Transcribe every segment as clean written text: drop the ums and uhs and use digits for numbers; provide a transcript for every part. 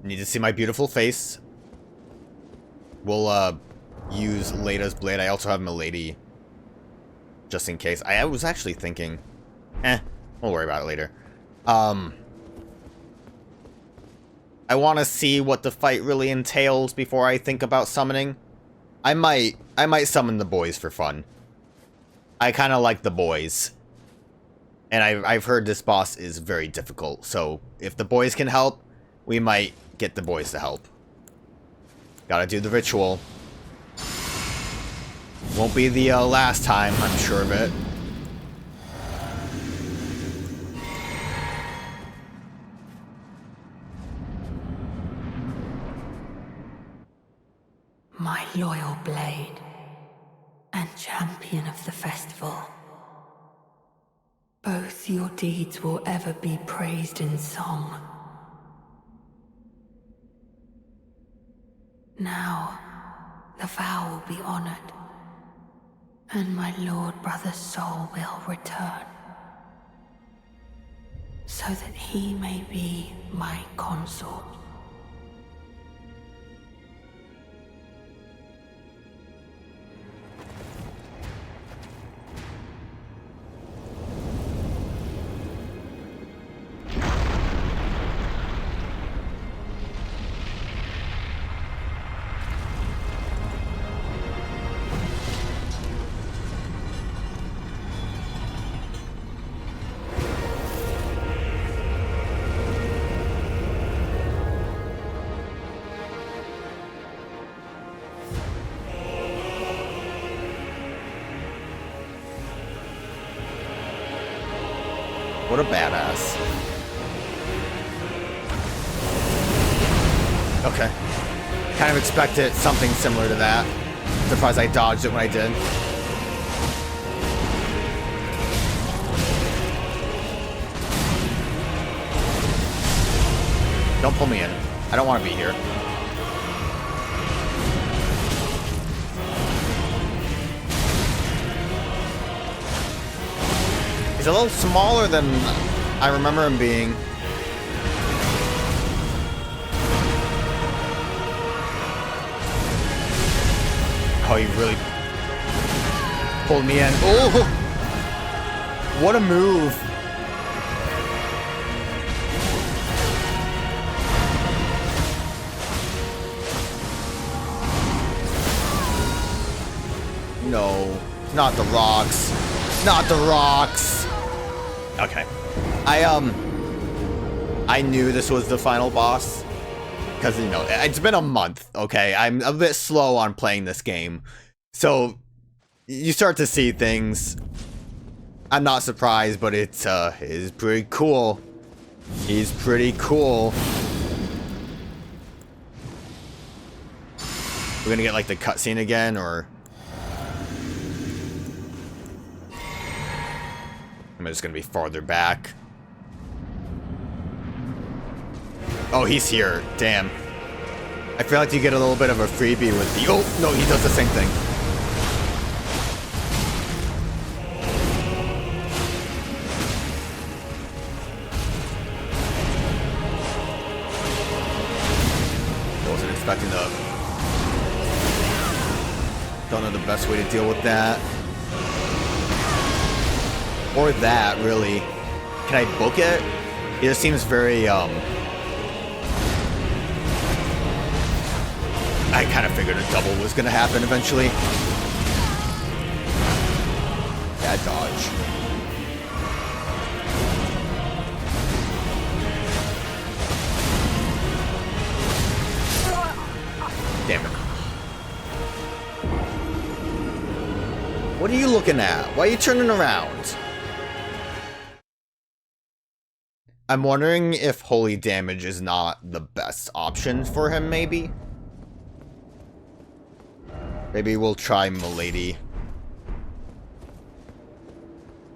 Need to see my beautiful face. We'll, use Lada's blade. I also have Milady. Just in case. I was actually thinking... we'll worry about it later. I want to see what the fight really entails before I think about summoning. I might summon the boys for fun. I kind of like the boys. And I've heard this boss is very difficult. So if the boys can help, we might get the boys to help. Gotta do the ritual. Won't be the last time, I'm sure of it. My loyal blade and champion of the festival. Both your deeds will ever be praised in song. Now, the vow will be honored, and my lord brother's soul will return, so that he may be my consort. What a badass. Okay. Kind of expected something similar to that. Surprised I dodged it when I did. Don't pull me in. I don't want to be here. He's a little smaller than I remember him being. Oh, he really pulled me in. Oh! What a move. No, not the rocks. Not the rocks. Okay. I knew this was the final boss. Because, you know, it's been a month, okay? I'm a bit slow on playing this game. So, you start to see things. I'm not surprised, but it is pretty cool. He's pretty cool. We're gonna get, like, the cutscene again, or... I'm just gonna be farther back. Oh, he's here. Damn. I feel like you get a little bit of a freebie with the... Oh, no, he does the same thing. I wasn't expecting the... Don't know the best way to deal with that. Or that, really. Can I book it? It just seems very, I kind of figured a double was going to happen eventually. Bad dodge. Damn it. What are you looking at? Why are you turning around? I'm wondering if holy damage is not the best option for him, maybe? Maybe we'll try Milady.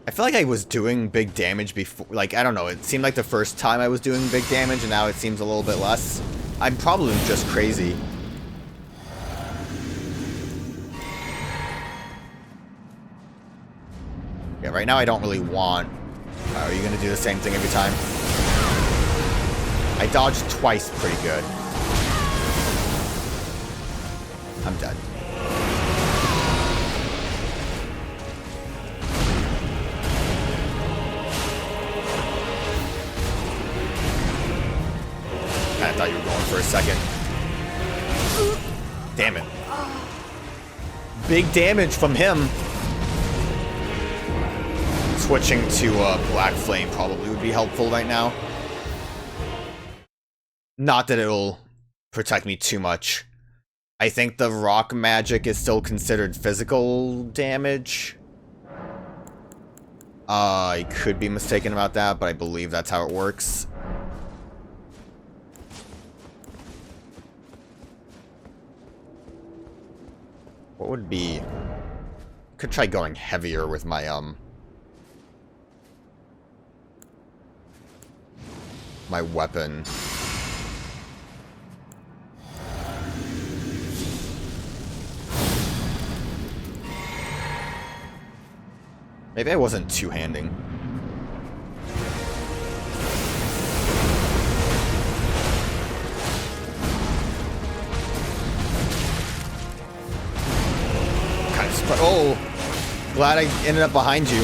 I feel like I was doing big damage before. Like, I don't know. It seemed like the first time I was doing big damage, and now it seems a little bit less. I'm probably just crazy. Yeah, right now I don't really want... Are you going to do the same thing every time? I dodged twice pretty good. I'm dead. I thought you were going for a second. Damn it. Big damage from him. Switching to Black Flame probably would be helpful right now. Not that it'll protect me too much. I think the rock magic is still considered physical damage. I could be mistaken about that, but I believe that's how it works. What would be... Could try going heavier with my, my weapon. Maybe I wasn't two-handing. Oh, glad I ended up behind you.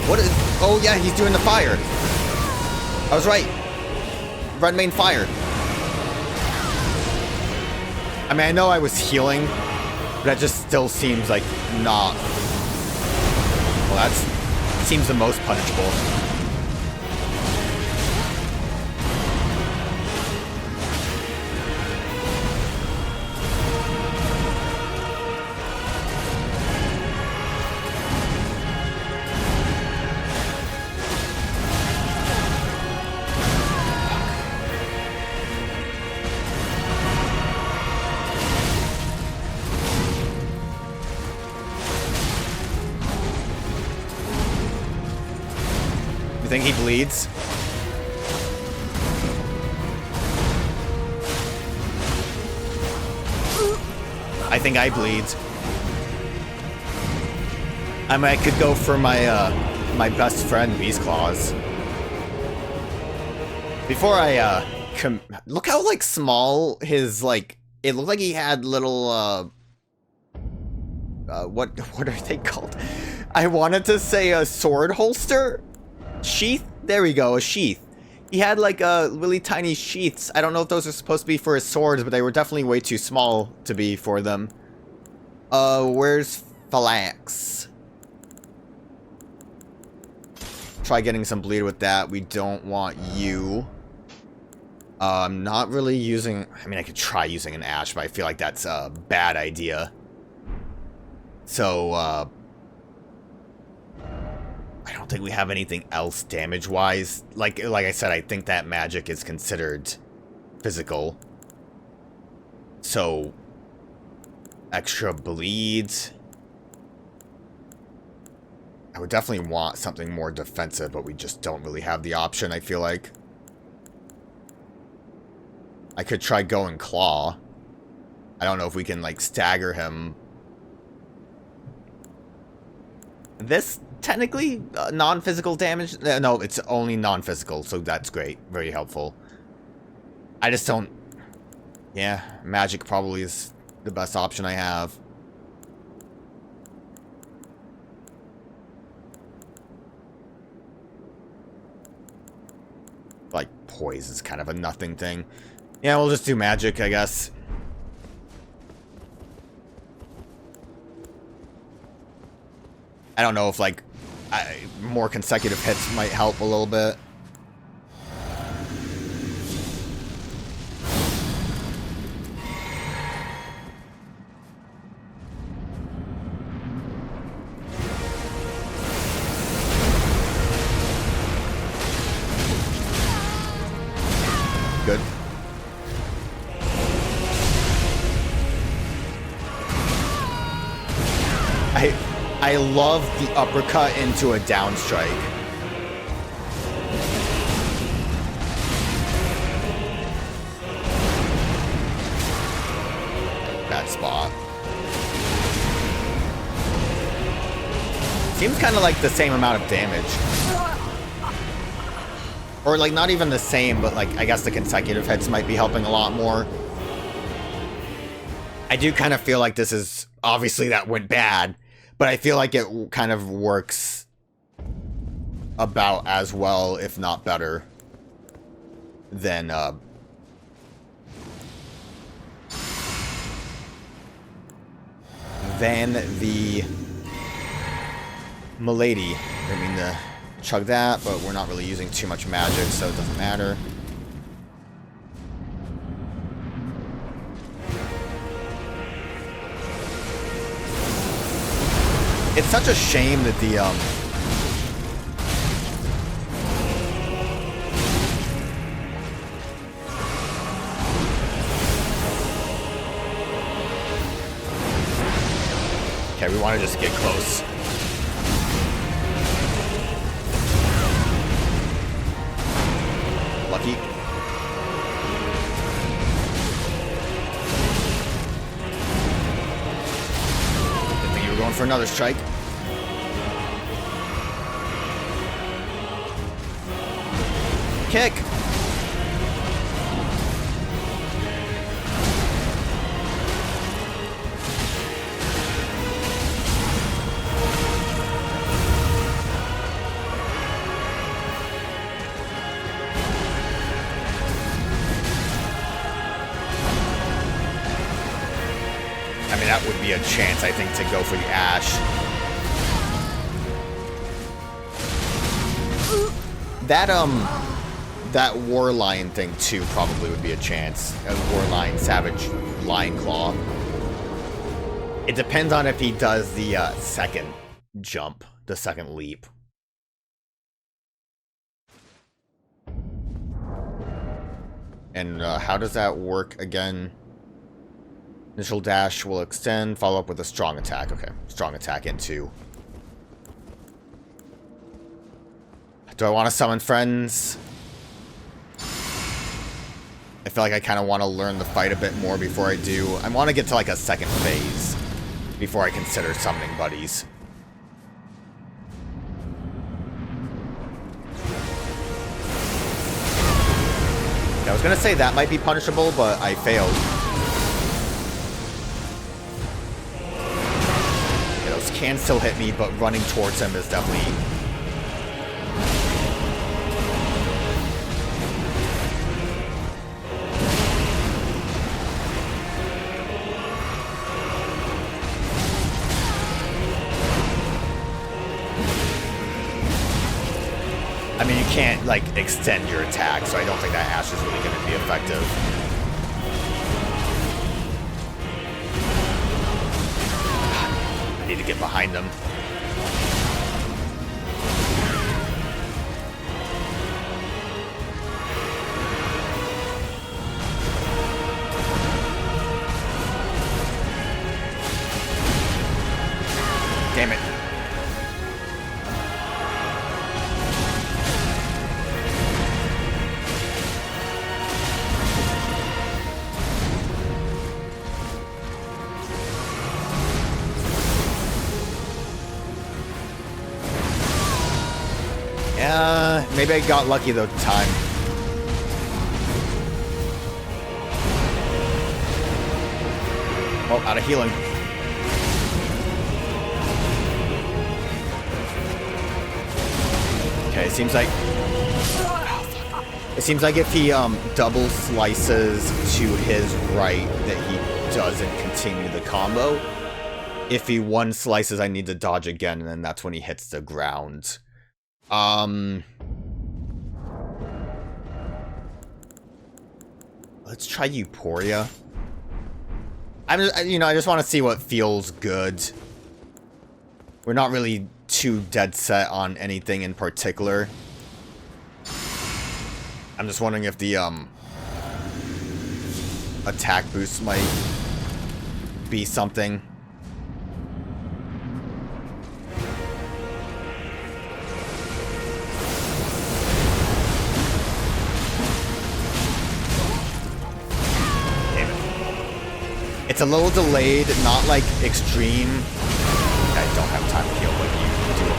What is... Oh yeah, he's doing the fire. I was right. Red main fire. I mean, I know I was healing, but that just still seems like not... Well, that seems the most punishable. You think he bleeds? I think I bleed. I mean, I could go for my my best friend Beast Claws. Before I look how like small his like it looked like he had little what are they called? I wanted to say a sword holster. Sheath? There we go, a sheath. He had like really tiny sheaths. I don't know if those are supposed to be for his swords, but they were definitely way too small to be for them. Where's Phalanx? Try getting some bleed with that. We don't want you. I'm not really using... I mean, I could try using an Ash, but I feel like that's a bad idea. So, I don't think we have anything else damage-wise. Like I said, I think that magic is considered physical. So, extra bleeds. I would definitely want something more defensive, but we just don't really have the option, I feel like. I could try going Claw. I don't know if we can, like, stagger him. This... Technically, non-physical damage? No, it's only non-physical, so that's great. Very helpful. I just don't... Yeah, magic probably is the best option I have. Like, poise is kind of a nothing thing. Yeah, we'll just do magic, I guess. I don't know if, like, more consecutive hits might help a little bit. Good. I love the uppercut into a down strike. Bad spot. Seems kind of like the same amount of damage. Or like not even the same, but like I guess the consecutive hits might be helping a lot more. I do kind of feel like this is, obviously that went bad, but I feel like it kind of works about as well, if not better, than the Milady. I mean to chug that, but we're not really using too much magic, so it doesn't matter. It's such a shame that the okay, we want to just get close. Lucky. Didn't think you were going for another strike. Kick. I mean, that would be a chance, I think, to go for the Ash. That War Lion thing, too, probably would be a chance. A War Lion, Savage, Lion Claw. It depends on if he does the second jump, the second leap. And how does that work again? Initial dash will extend, follow up with a strong attack. Okay, strong attack into. Do I want to summon friends? I feel like I kind of want to learn the fight a bit more before I do. I want to get to like a second phase before I consider summoning buddies. I was going to say that might be punishable, but I failed. Yeah, those can still hit me, but running towards them is definitely... I mean, you can't, like, extend your attack, so I don't think that Ash is really going to be effective. I need to get behind them. Damn it. Maybe I got lucky though time. Oh, out of healing. Okay, it seems like if he double slices to his right that he doesn't continue the combo. If he one slices, I need to dodge again, and then that's when he hits the ground. Let's try Euphoria. I just want to see what feels good. We're not really too dead set on anything in particular. I'm just wondering if the attack boost might be something. It's a little delayed, not like extreme. I don't have time to heal like you do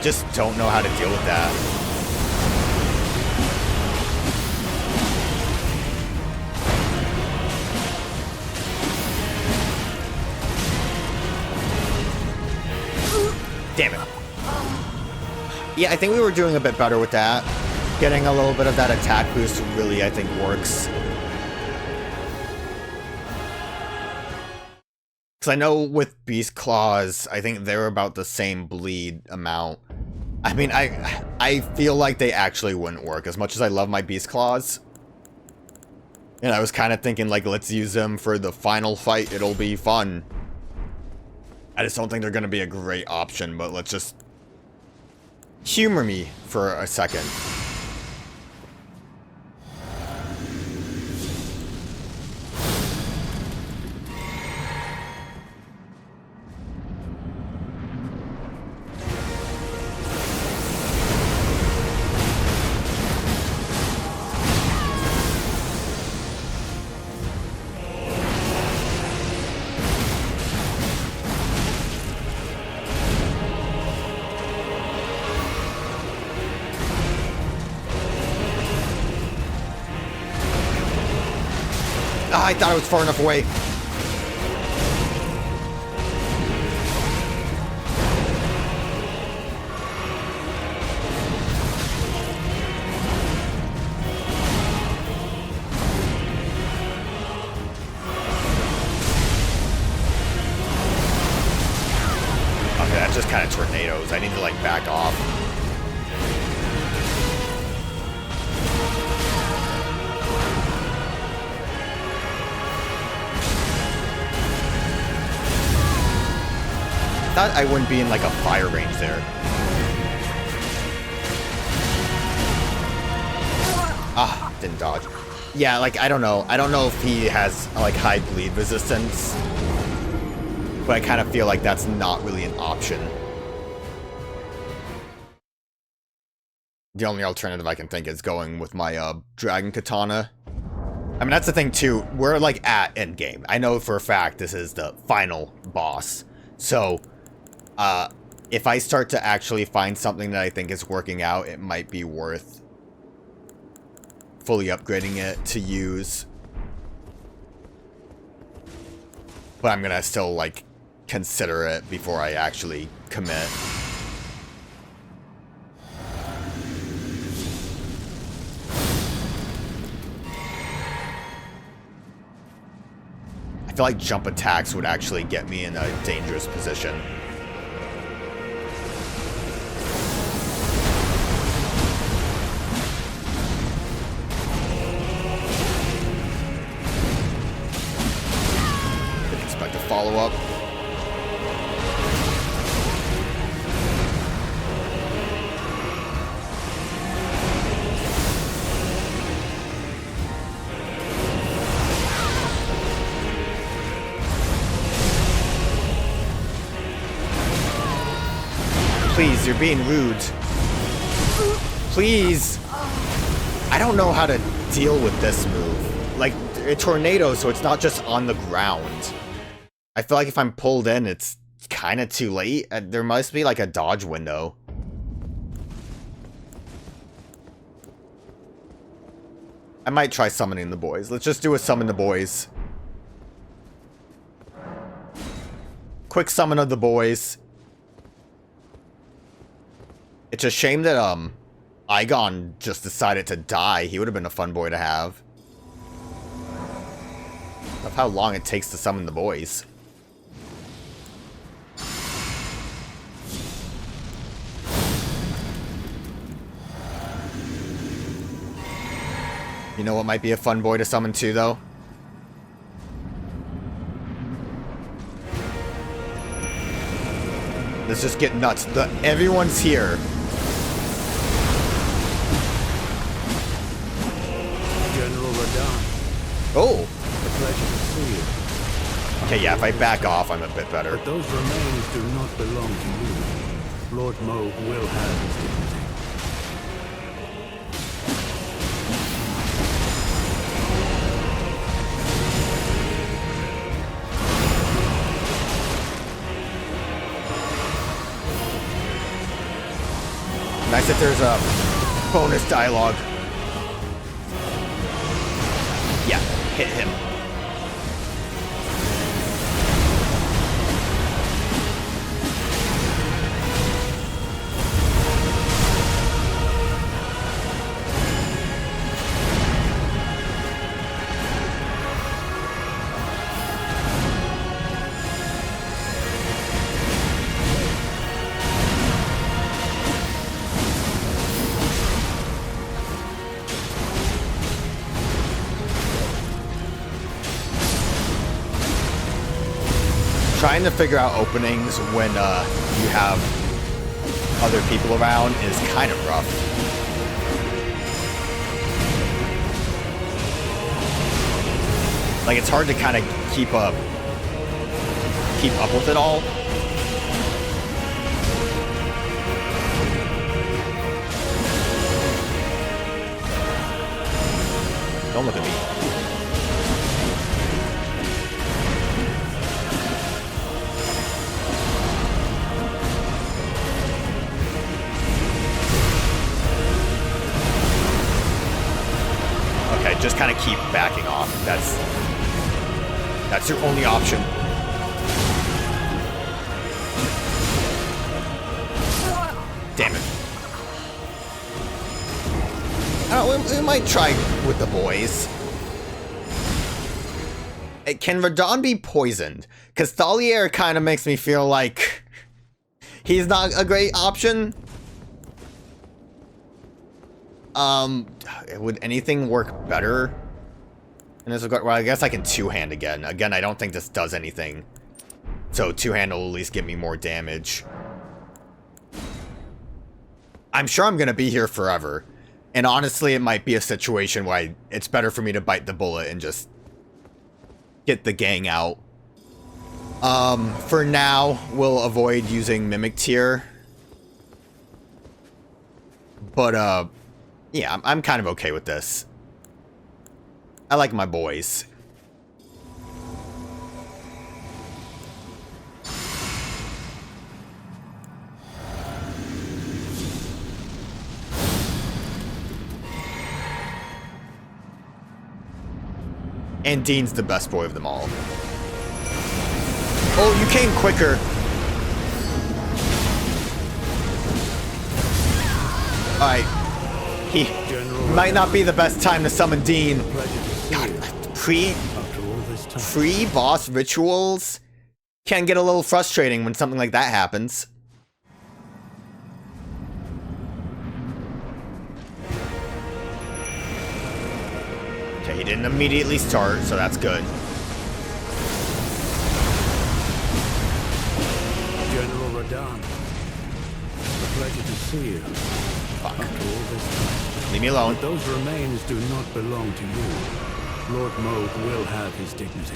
just don't know how to deal with that. Damn it. Yeah, I think we were doing a bit better with that. Getting a little bit of that attack boost really, I think, works. Because I know with Beast Claws, I think they're about the same bleed amount. I mean, I feel like they actually wouldn't work as much as I love my Beast Claws. And I was kind of thinking, like, let's use them for the final fight. It'll be fun. I just don't think they're going to be a great option, but let's just humor me for a second. I thought I was far enough away. Okay, that's just kind of tornadoes. I need to, like, back off. I thought I wouldn't be in, like, a fire range there. Ah, didn't dodge. Yeah, like, I don't know. I don't know if he has, like, high bleed resistance. But I kind of feel like that's not really an option. The only alternative I can think is going with my, Dragon Katana. I mean, that's the thing, too. We're, like, at endgame. I know for a fact this is the final boss. So, if I start to actually find something that I think is working out, it might be worth fully upgrading it to use. But I'm gonna still, like, consider it before I actually commit. I feel like jump attacks would actually get me in a dangerous position. Follow up. Please, you're being rude. Please. I don't know how to deal with this move. Like, a tornado, so it's not just on the ground. I feel like if I'm pulled in, it's kind of too late. There must be, like, a dodge window. I might try summoning the boys. Let's just do a summon the boys. Quick summon of the boys. It's a shame that, Igon just decided to die. He would have been a fun boy to have. Of how long it takes to summon the boys. You know what might be a fun boy to summon too, though? Let's just get nuts. Everyone's here. General Radon. Oh! A pleasure to see you. Okay, yeah, if I back off, I'm a bit better. But those remains do not belong to you. Lord Moog will have his dignity. Nice that there's a bonus dialogue. Yeah, hit him. Trying to figure out openings when you have other people around is kind of rough. Like, it's hard to kind of keep up with it all. Don't look at me. Just kind of keep backing off. That's your only option. Damn it. We might try with the boys. Can Radon be poisoned? Because Thalier kind of makes me feel like he's not a great option. Would anything work better in this regard? Well, I guess I can two-hand again. Again, I don't think this does anything. So two-hand will at least give me more damage. I'm sure I'm gonna be here forever. And honestly, it might be a situation where it's better for me to bite the bullet and just get the gang out. For now, we'll avoid using Mimic Tier. But, yeah, I'm kind of okay with this. I like my boys. And Dean's the best boy of them all. Oh, you came quicker. Alright. He might not be the best time to summon Dean. God, pre-boss rituals can get a little frustrating when something like that happens. Okay, he didn't immediately start, so that's good. General Radon, a pleasure to see you. Fuck. After all this time. Leave me alone. But those remains do not belong to you. Lord Moog will have his dignity.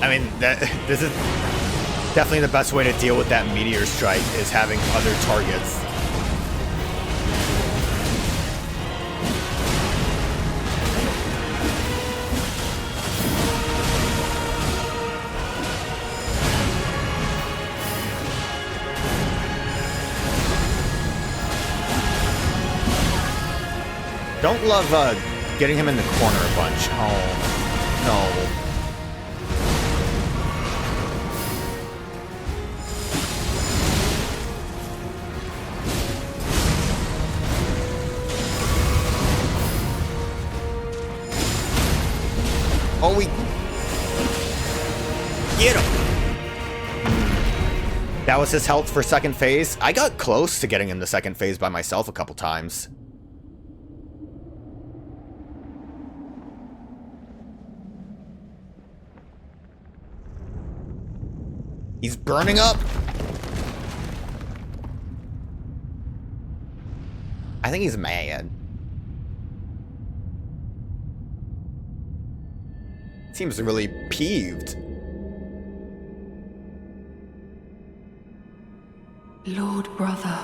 I mean, this is definitely the best way to deal with that meteor strike, is having other targets. Don't love getting him in the corner a bunch. Oh, no. Oh, we get him. That was his health for second phase. I got close to getting him to second phase by myself a couple times. He's burning up. I think he's mad. Seems really peeved. Lord brother,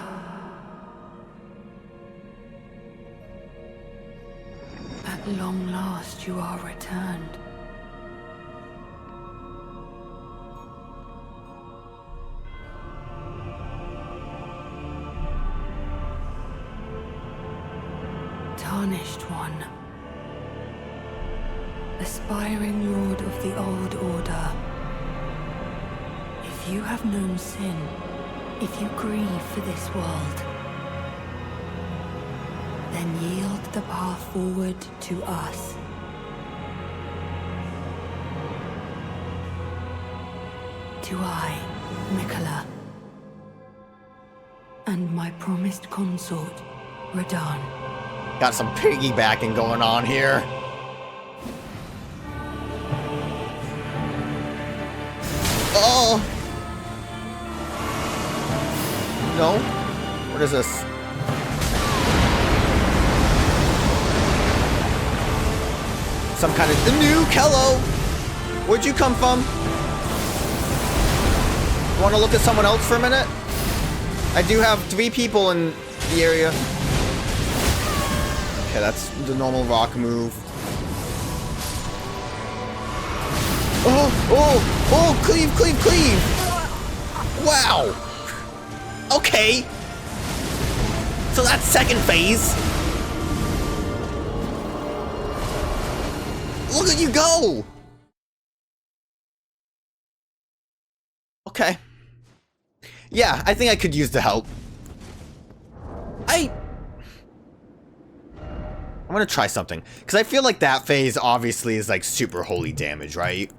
you are returned. Tarnished one. Aspiring lord of the old order. If you have known sin, if you grieve for this world, then yield the path forward to us. To I, Miquella, and my promised consort, Radahn. Got some piggybacking going on here. Oh! No? What is this? Some kind of new Kello! Where'd you come from? Want to look at someone else for a minute? I do have 3 people in the area. Okay, that's the normal rock move. Oh, cleave, cleave, cleave! Wow! Okay! So that's second phase! Look at you go! Okay. Yeah, I think I could use the help. I'm gonna try something. Because I feel like that phase obviously is like super holy damage, right?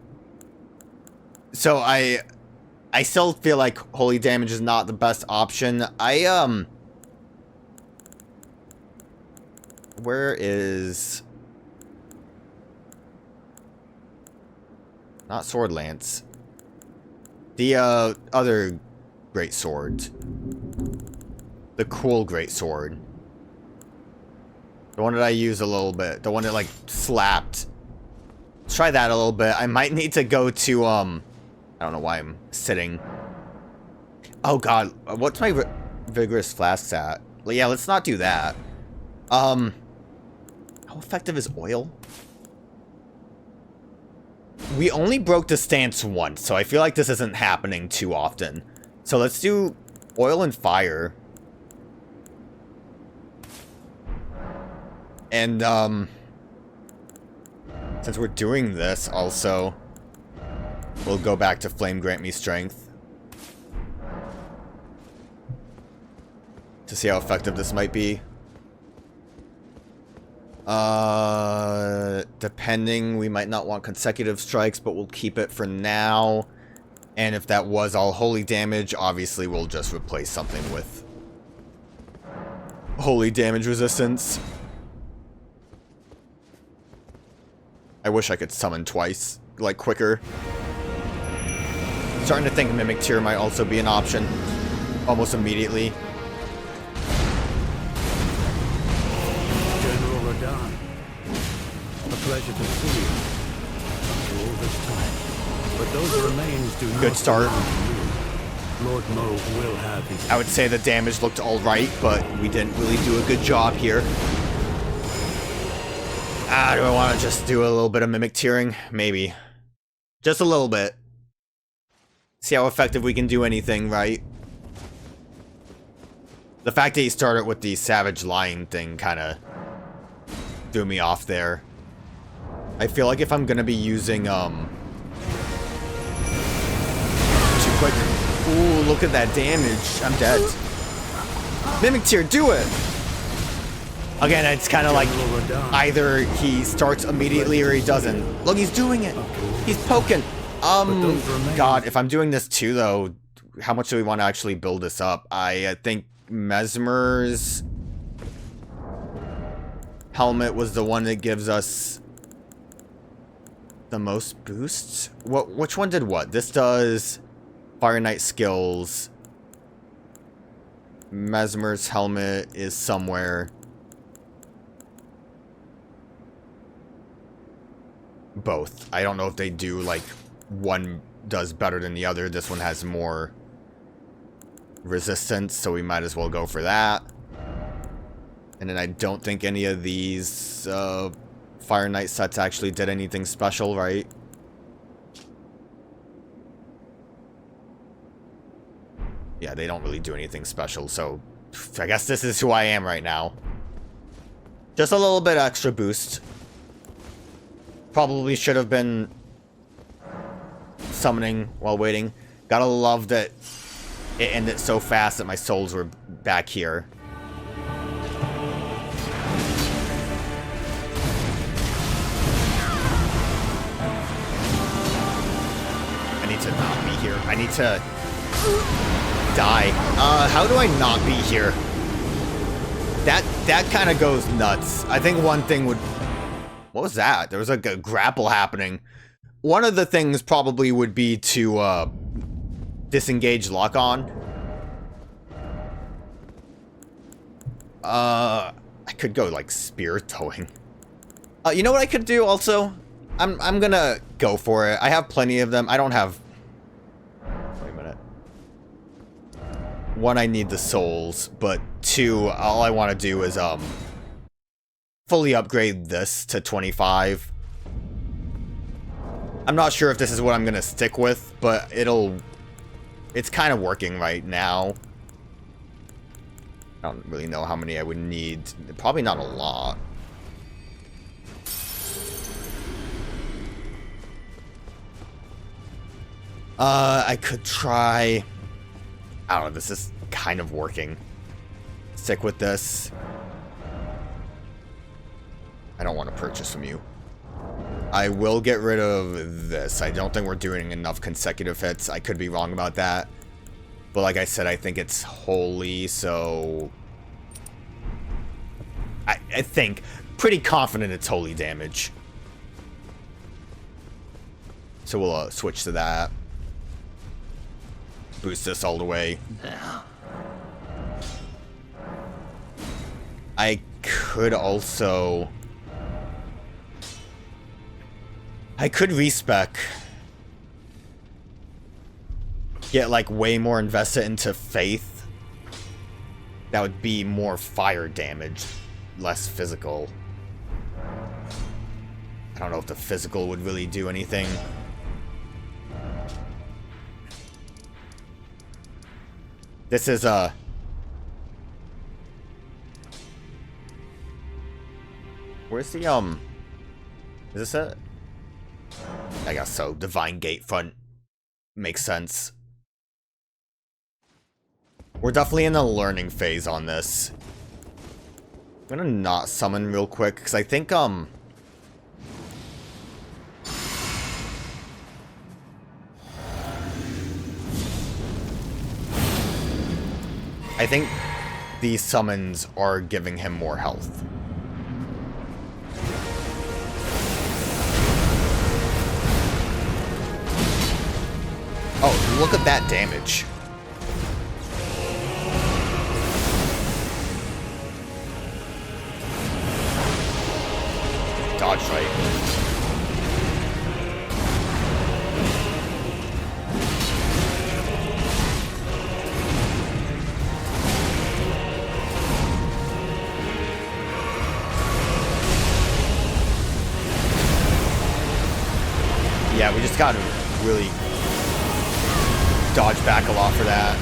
So I still feel like holy damage is not the best option. Where is... Not Sword Lance. The other great sword. The cool great sword. The one that I use a little bit. The one that like slapped. Let's try that a little bit. I might need to go to I don't know why I'm sitting. Oh god, what's my vigorous flasks at? Well, yeah, let's not do that. How effective is oil? We only broke the stance once, so I feel like this isn't happening too often. So let's do oil and fire. And, since we're doing this, also, we'll go back to Flame Grant Me Strength. To see how effective this might be. Depending, we might not want consecutive strikes, but we'll keep it for now. And if that was all holy damage, obviously we'll just replace something with holy damage resistance. I wish I could summon twice, like quicker. Starting to think Mimic Tear might also be an option, almost immediately. General Radahn, a pleasure to see you after all this time. But those remains do not Good start. belong to you. Lord Mo will have his... I would say the damage looked alright, but we didn't really do a good job here. Do I want to just do a little bit of Mimic Tearing? Maybe. Just a little bit. See how effective we can do anything, right? The fact that he started with the Savage Lion thing kind of threw me off there. I feel like if I'm going to be using, too quick. Ooh, look at that damage. I'm dead. Mimic Tear, do it! Again, it's kind of like either he starts immediately or he doesn't. Look, he's doing it. He's poking. God, if I'm doing this too, though, how much do we want to actually build this up? I think Messmer's helmet was the one that gives us the most boosts. Which one did what? This does Fire Knight skills. Messmer's helmet is somewhere. Both. I don't know if they do, like, one does better than the other. This one has more resistance, so we might as well go for that. And then I don't think any of these Fire Knight sets actually did anything special, right? Yeah, they don't really do anything special, so I guess this is who I am right now. Just a little bit extra boost. Probably should have been summoning while waiting. Gotta love that it ended so fast that my souls were back here. I need to not be here. I need to die. How do I not be here? That kind of goes nuts. I think one thing would... What was that? There was like a grapple happening. One of the things probably would be to disengage lock-on. I could go like spear towing. You know what I could do also? I'm gonna go for it. I have plenty of them. I don't have... Wait a minute. One, I need the souls, but two, all I want to do is fully upgrade this to 25. I'm not sure if this is what I'm gonna stick with, but it's kind of working right now. I don't really know how many I would need. Probably not a lot. I could try... I don't know, this is kind of working. Stick with this. I don't want to purchase from you. I will get rid of this. I don't think we're doing enough consecutive hits. I could be wrong about that. But like I said, I think it's holy, so... I think, pretty confident it's holy damage. So we'll switch to that. Boost this all the way. I could also... I could respec. Get like way more invested into faith. That would be more fire damage, less physical. I don't know if the physical would really do anything. This is where's the is this it? I guess so. Divine Gate front makes sense. We're definitely in a learning phase on this. I'm gonna not summon real quick because I think these summons are giving him more health. Oh, look at that damage. Dodge right. Yeah, we just gotta really dodge back a lot for that.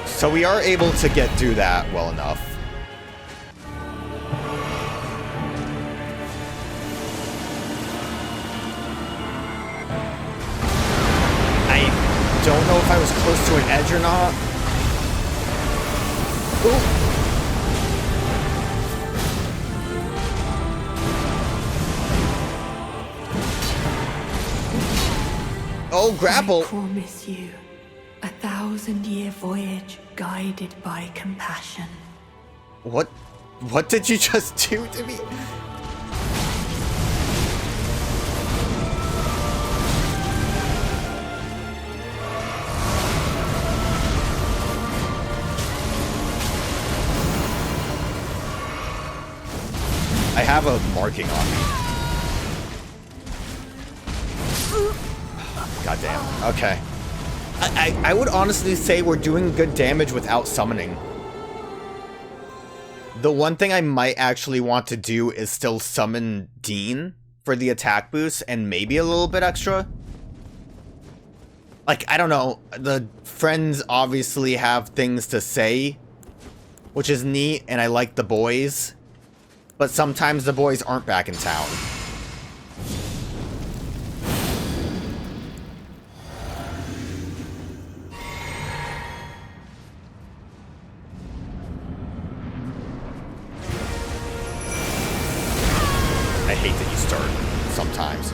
So we are able to get through that well enough. I don't know if I was close to an edge or not. Ooh. Oh, grapple! I promise you 1,000-year voyage guided by compassion. What did you just do to me? I have a marking on me. Goddamn. Okay. I would honestly say we're doing good damage without summoning. The one thing I might actually want to do is still summon Dean for the attack boost and maybe a little bit extra. Like, I don't know. The friends obviously have things to say, which is neat, and I like the boys. But sometimes the boys aren't back in town. I hate that you start sometimes.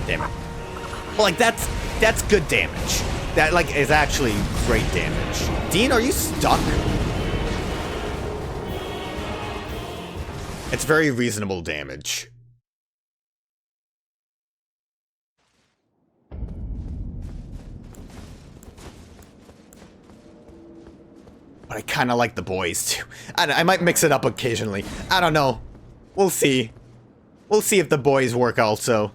Damn it. Well, like, that's good damage. That, like, is actually great damage. Dean, are you stuck? It's very reasonable damage. But I kind of like the boys, too. I might mix it up occasionally. I don't know. We'll see. We'll see if the boys work also.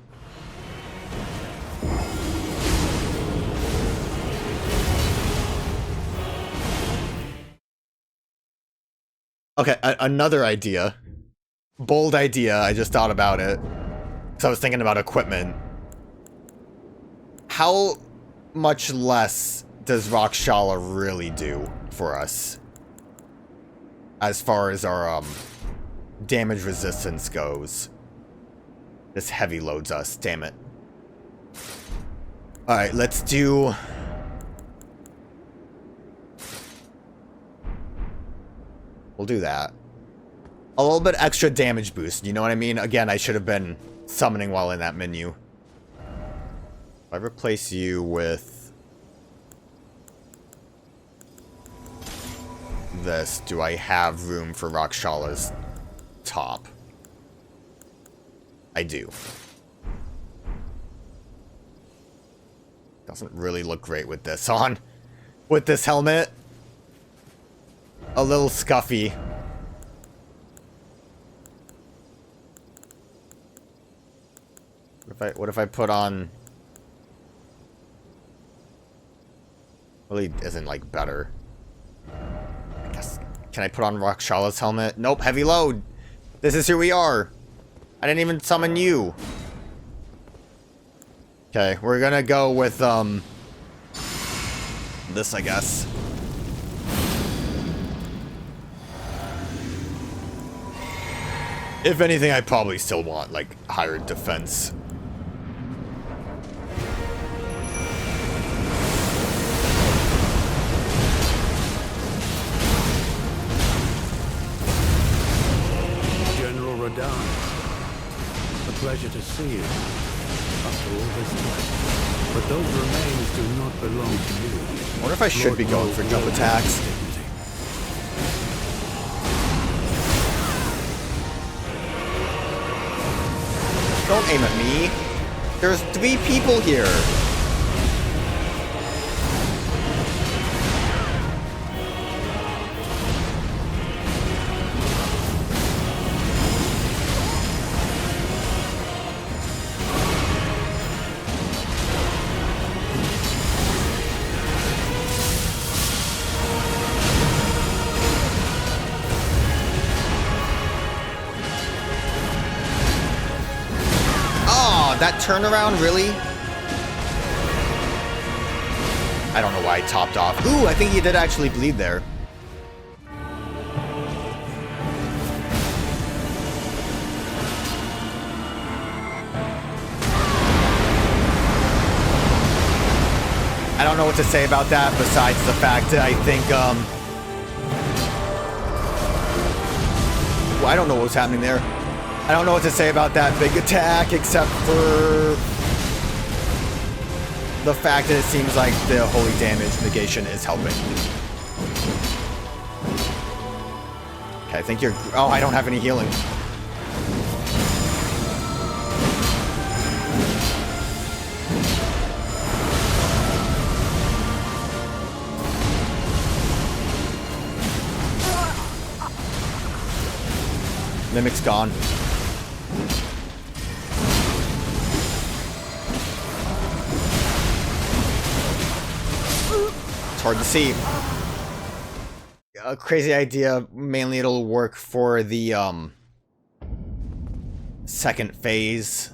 Okay, another idea. Bold idea, I just thought about it. So I was thinking about equipment. How much less does Rakshala really do for us? As far as our, damage resistance goes. This heavy loads us, damn it. Alright, let's do... We'll do that. A little bit extra damage boost, you know what I mean? Again, I should have been summoning while in that menu. If I replace you with this, do I have room for Rakshala's top? I do. Doesn't really look great with this on. With this helmet. A little scuffy. What if I put on... Really isn't, like, better. I guess... Can I put on Rakshala's helmet? Nope, heavy load! This is who we are! I didn't even summon you! Okay, we're gonna go with, this, I guess. If anything, I probably still want, like, higher defense. General Radahn, a pleasure to see you after all this time. But those remains do not belong to you. I wonder if I should be going for jump attacks. Don't aim at me. There's 3 people here. That turnaround, really? I don't know why I topped off. Ooh, I think he did actually bleed there. I don't know what to say about that besides the fact that I think, well, I don't know what's happening there. I don't know what to say about that big attack, except for the fact that it seems like the holy damage negation is helping. Okay, I think you're... Oh, I don't have any healing. Mimic's gone. It's hard to see. A crazy idea. Mainly it'll work for the second phase.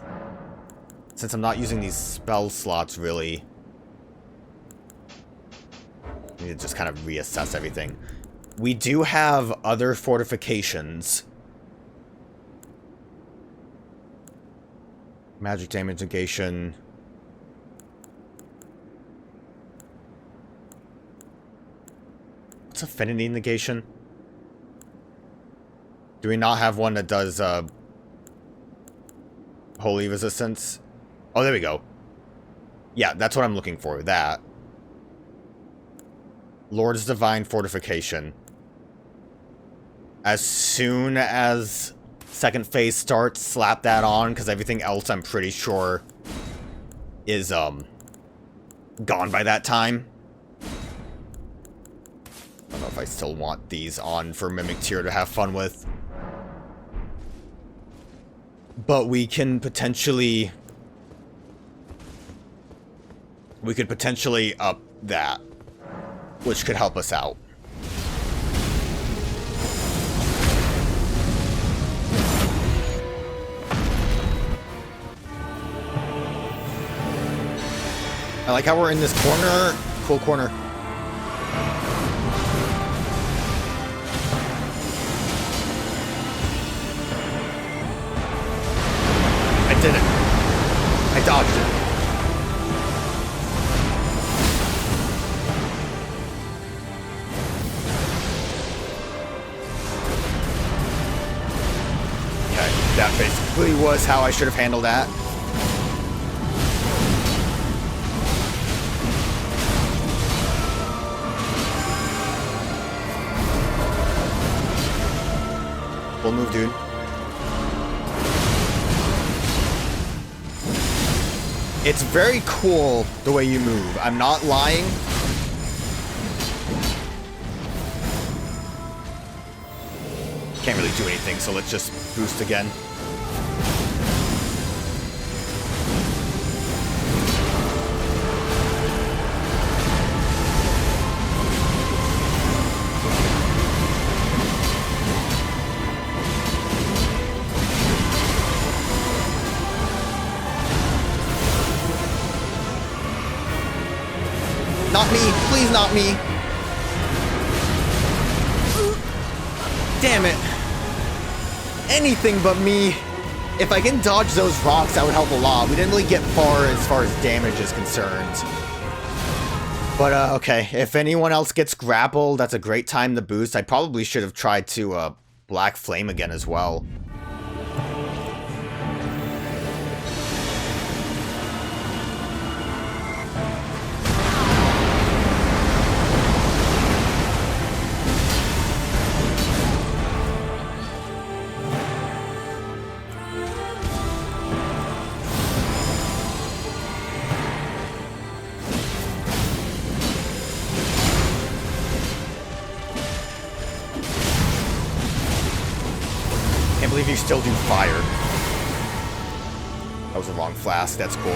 Since I'm not using these spell slots really. I need to just kind of reassess everything. We do have other fortifications. Magic damage negation. What's affinity negation? Do we not have one that does holy resistance? Oh, there we go. Yeah, that's what I'm looking for. That. Lord's Divine Fortification. As soon as second phase starts, slap that on, because everything else I'm pretty sure is gone by that time. I don't know if I still want these on for Mimic Tier to have fun with. But we can potentially... we could potentially up that, which could help us out. I like how we're in this corner. Cool corner. I did it. I dodged it. Okay, that basically was how I should have handled that. Full move, dude. It's very cool the way you move. I'm not lying. Can't really do anything, so let's just boost again. Not me. Please not me. Damn it. Anything but me. If I can dodge those rocks, that would help a lot. We didn't really get far as damage is concerned. But, okay. If anyone else gets grappled, that's a great time to boost. I probably should have tried to, Black Flame again as well. I believe you still do fire. That was the wrong flask. That's cool.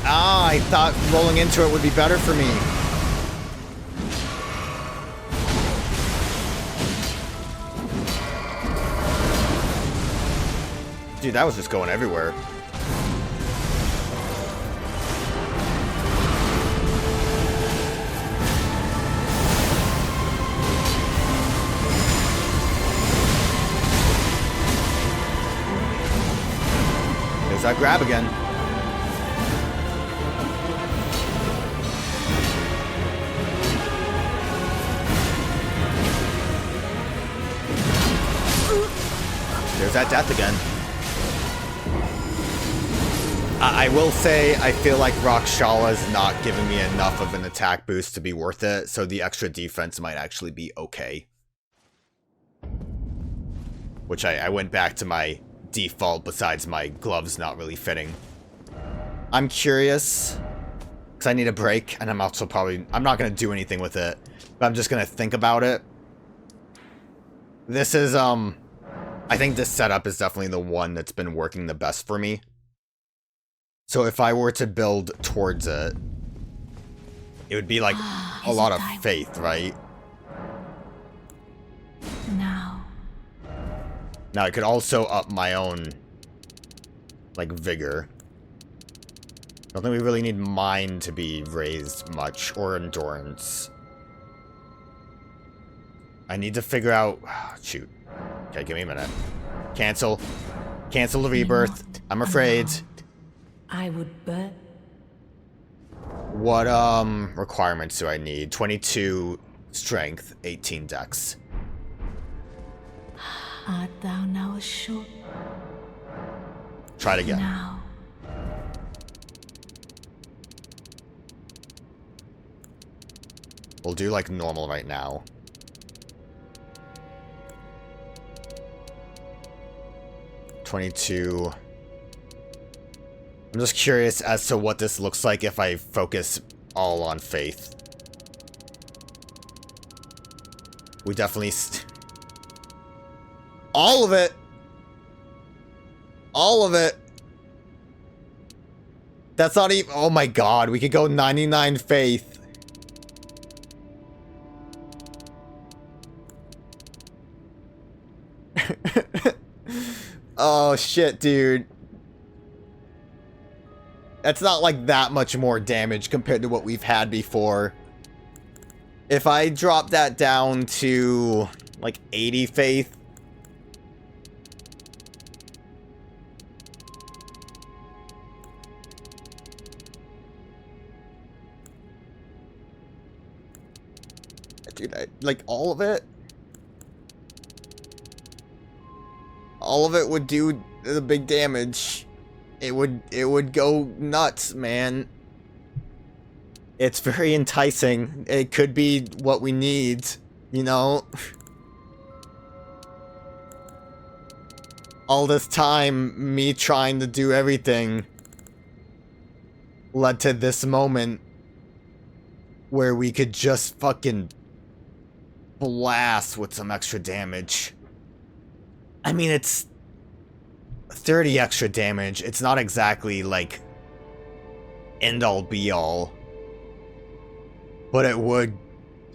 Ah, I thought rolling into it would be better for me. Dude, that was just going everywhere. There's that grab again. There's that death again. I will say, I feel like Rakshala's not giving me enough of an attack boost to be worth it, so the extra defense might actually be okay. Which I went back to my default besides my gloves not really fitting. I'm curious, because I need a break, and I'm also probably... I'm not going to do anything with it, but I'm just going to think about it. This is, I think this setup is definitely the one that's been working the best for me. So if I were to build towards it, it would be like a lot of faith, right? Now. Now I could also up my own, like, vigor. I don't think we really need mind to be raised much, or endurance. I need to figure out... shoot. Okay, give me a minute. Cancel. Cancel the rebirth. I'm afraid. I would bet. What, requirements do I need? 22 strength, 18 dex. Art thou now assured? Try it again. Now. We'll do, like, normal right now. $22. I'm just curious as to what this looks like if I focus all on faith. We definitely... all of it! All of it! That's not even... oh my god, we could go 99 faith. Oh shit, dude. That's not like that much more damage compared to what we've had before. If I drop that down to like 80 faith. Dude, like all of it? All of it would do the big damage. It would go nuts, man. It's very enticing. It could be what we need, you know? All this time, me trying to do everything led to this moment where we could just fucking blast with some extra damage. I mean, it's 30 extra damage. It's not exactly, like, end-all be-all. But it would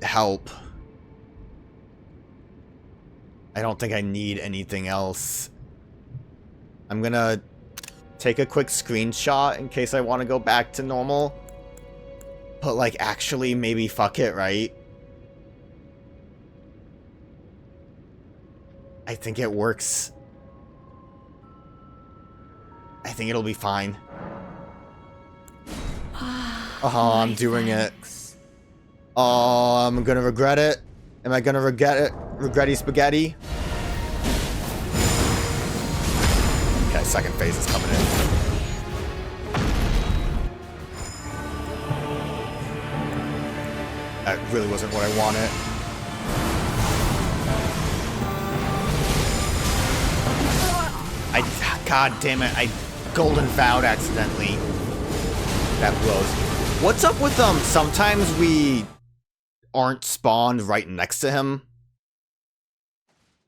help. I don't think I need anything else. I'm gonna take a quick screenshot in case I want to go back to normal. But, like, actually, maybe fuck it, right? I think it works. I think it'll be fine. Oh, I'm doing it. Oh, I'm gonna regret it. Am I gonna regret it? Regretty spaghetti? Okay, second phase is coming in. That really wasn't what I wanted. God damn it, I golden vowed accidentally. That blows. What's up with sometimes we aren't spawned right next to him?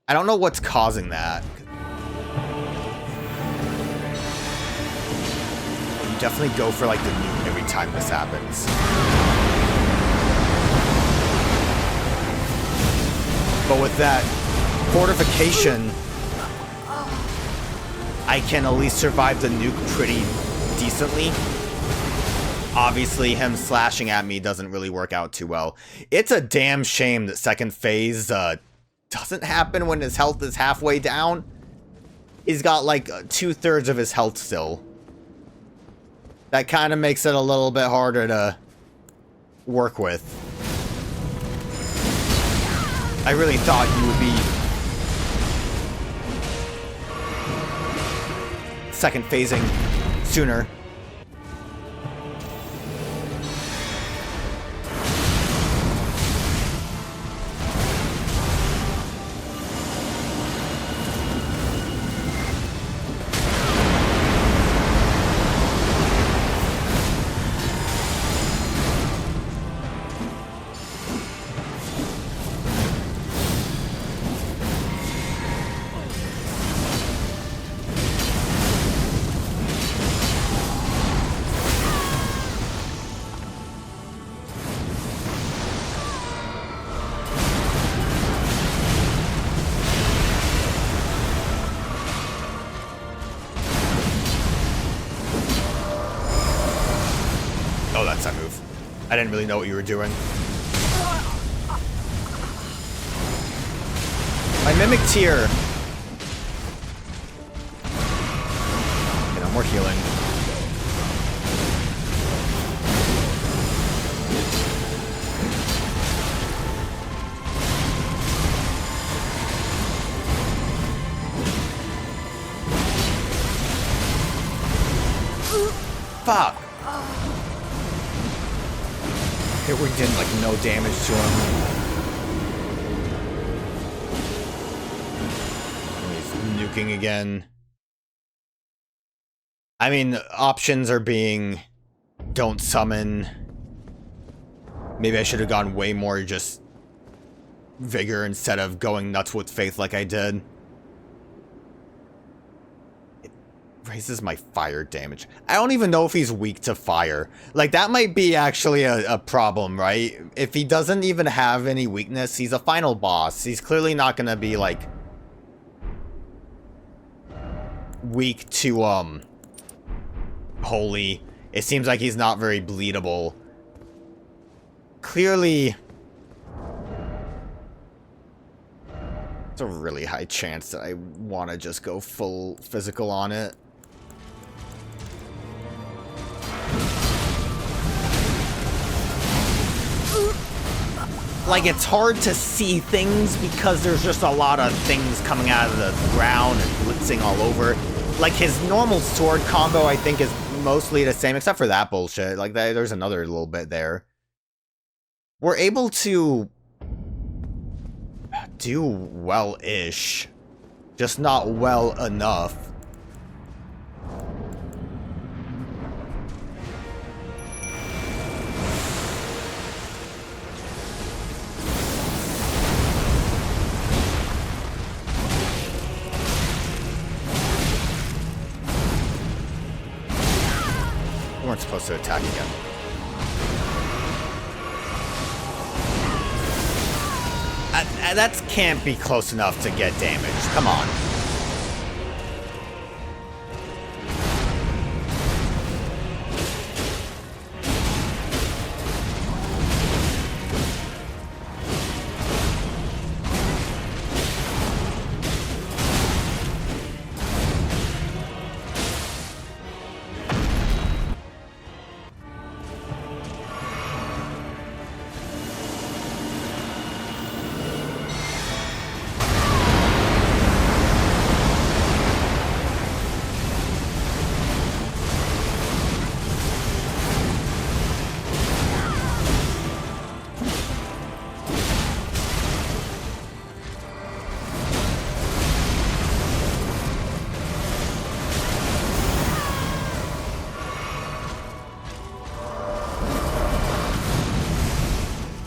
I don't know what's causing that. You definitely go for like the nuke every time this happens. But with that fortification, I can at least survive the nuke pretty decently. Obviously, him slashing at me doesn't really work out too well. It's a damn shame that second phase doesn't happen when his health is halfway down. He's got like 2/3 of his health still. That kind of makes it a little bit harder to work with. I really thought you would be second phasing sooner. I didn't really know what you were doing. My mimic tier. Okay, no more healing. Fuck! Okay, we did like no damage to him. He's nuking again. I mean, options are being don't summon. Maybe I should have gone way more just vigor instead of going nuts with faith like I did. Raises my fire damage. I don't even know if he's weak to fire. Like, that might be actually a problem, right? If he doesn't even have any weakness, he's a final boss. He's clearly not gonna be, like, weak to, holy. It seems like he's not very bleedable. Clearly, it's a really high chance that I want to just go full physical on it. Like, it's hard to see things because there's just a lot of things coming out of the ground and blitzing all over. Like, his normal sword combo, I think, is mostly the same, except for that bullshit. Like, there's another little bit there. We're able to do well-ish, just not well enough. We weren't supposed to attack again. That can't be close enough to get damage. Come on.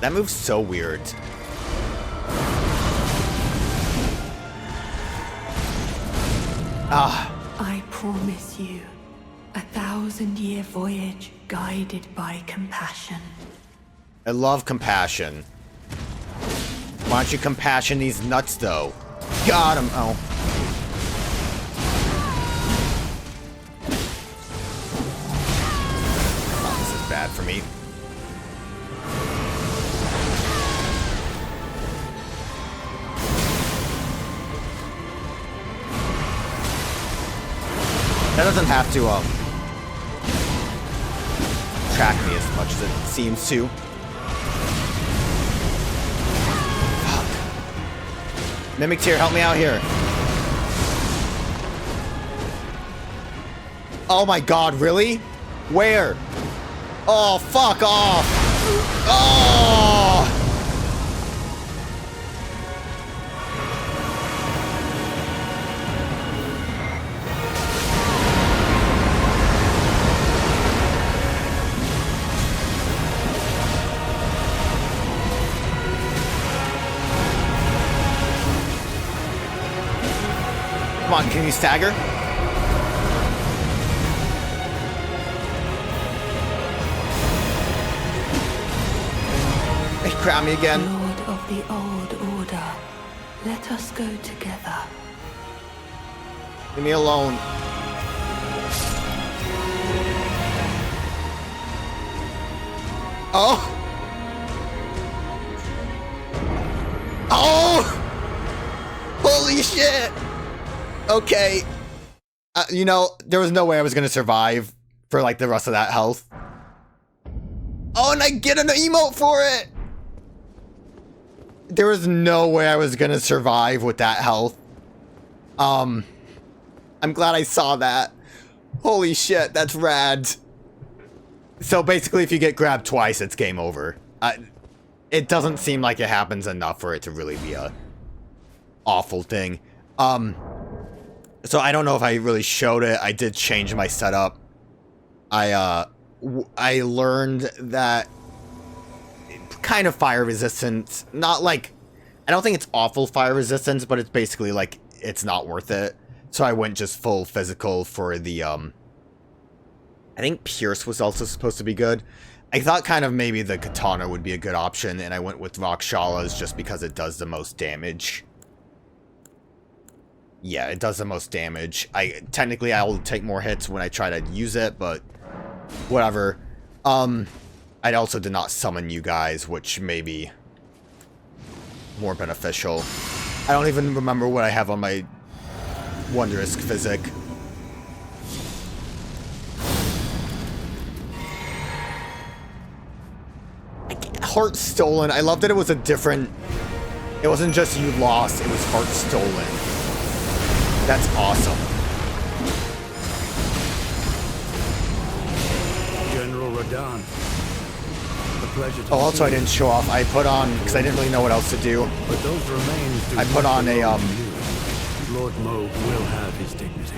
That move's so weird. I promise you, 1,000-year voyage guided by compassion. I love compassion. Why don't you compassion these nuts, though? Got him. Oh. Oh, this is bad for me. That doesn't have to, track me as much as it seems to. Fuck. Mimic Tier, help me out here. Oh my god, really? Where? Oh, fuck off! Oh! Come on, can you stagger? Hey, crowd me again. Lord of the old order, let us go together. Leave me alone. Oh! Oh! Holy shit! Okay. You know, there was no way I was gonna survive for, like, the rest of that health. Oh, and I get an emote for it! There was no way I was gonna survive with that health. I'm glad I saw that. Holy shit, that's rad. So basically, if you get grabbed twice, it's game over. It doesn't seem like it happens enough for it to really be a awful thing. So I don't know if I really showed it. I did change my setup. I learned that kind of fire resistance, not like, I don't think it's awful fire resistance, but it's basically like, it's not worth it. So I went just full physical for the, I think Pierce was also supposed to be good. I thought kind of maybe the Katana would be a good option, and I went with Rakshala's just because it does the most damage. Yeah, it does the most damage. Technically, I'll take more hits when I try to use it, but whatever. I also did not summon you guys, which may be more beneficial. I don't even remember what I have on my Wondrous Physic. Heart Stolen. I love that it was a different... It wasn't just you lost, it was Heart Stolen. That's awesome. General Radahn. A pleasure to also I didn't show off. I put on, because I didn't really know what else to do. But those remains do I put on a, Lord Moog will have his dignity.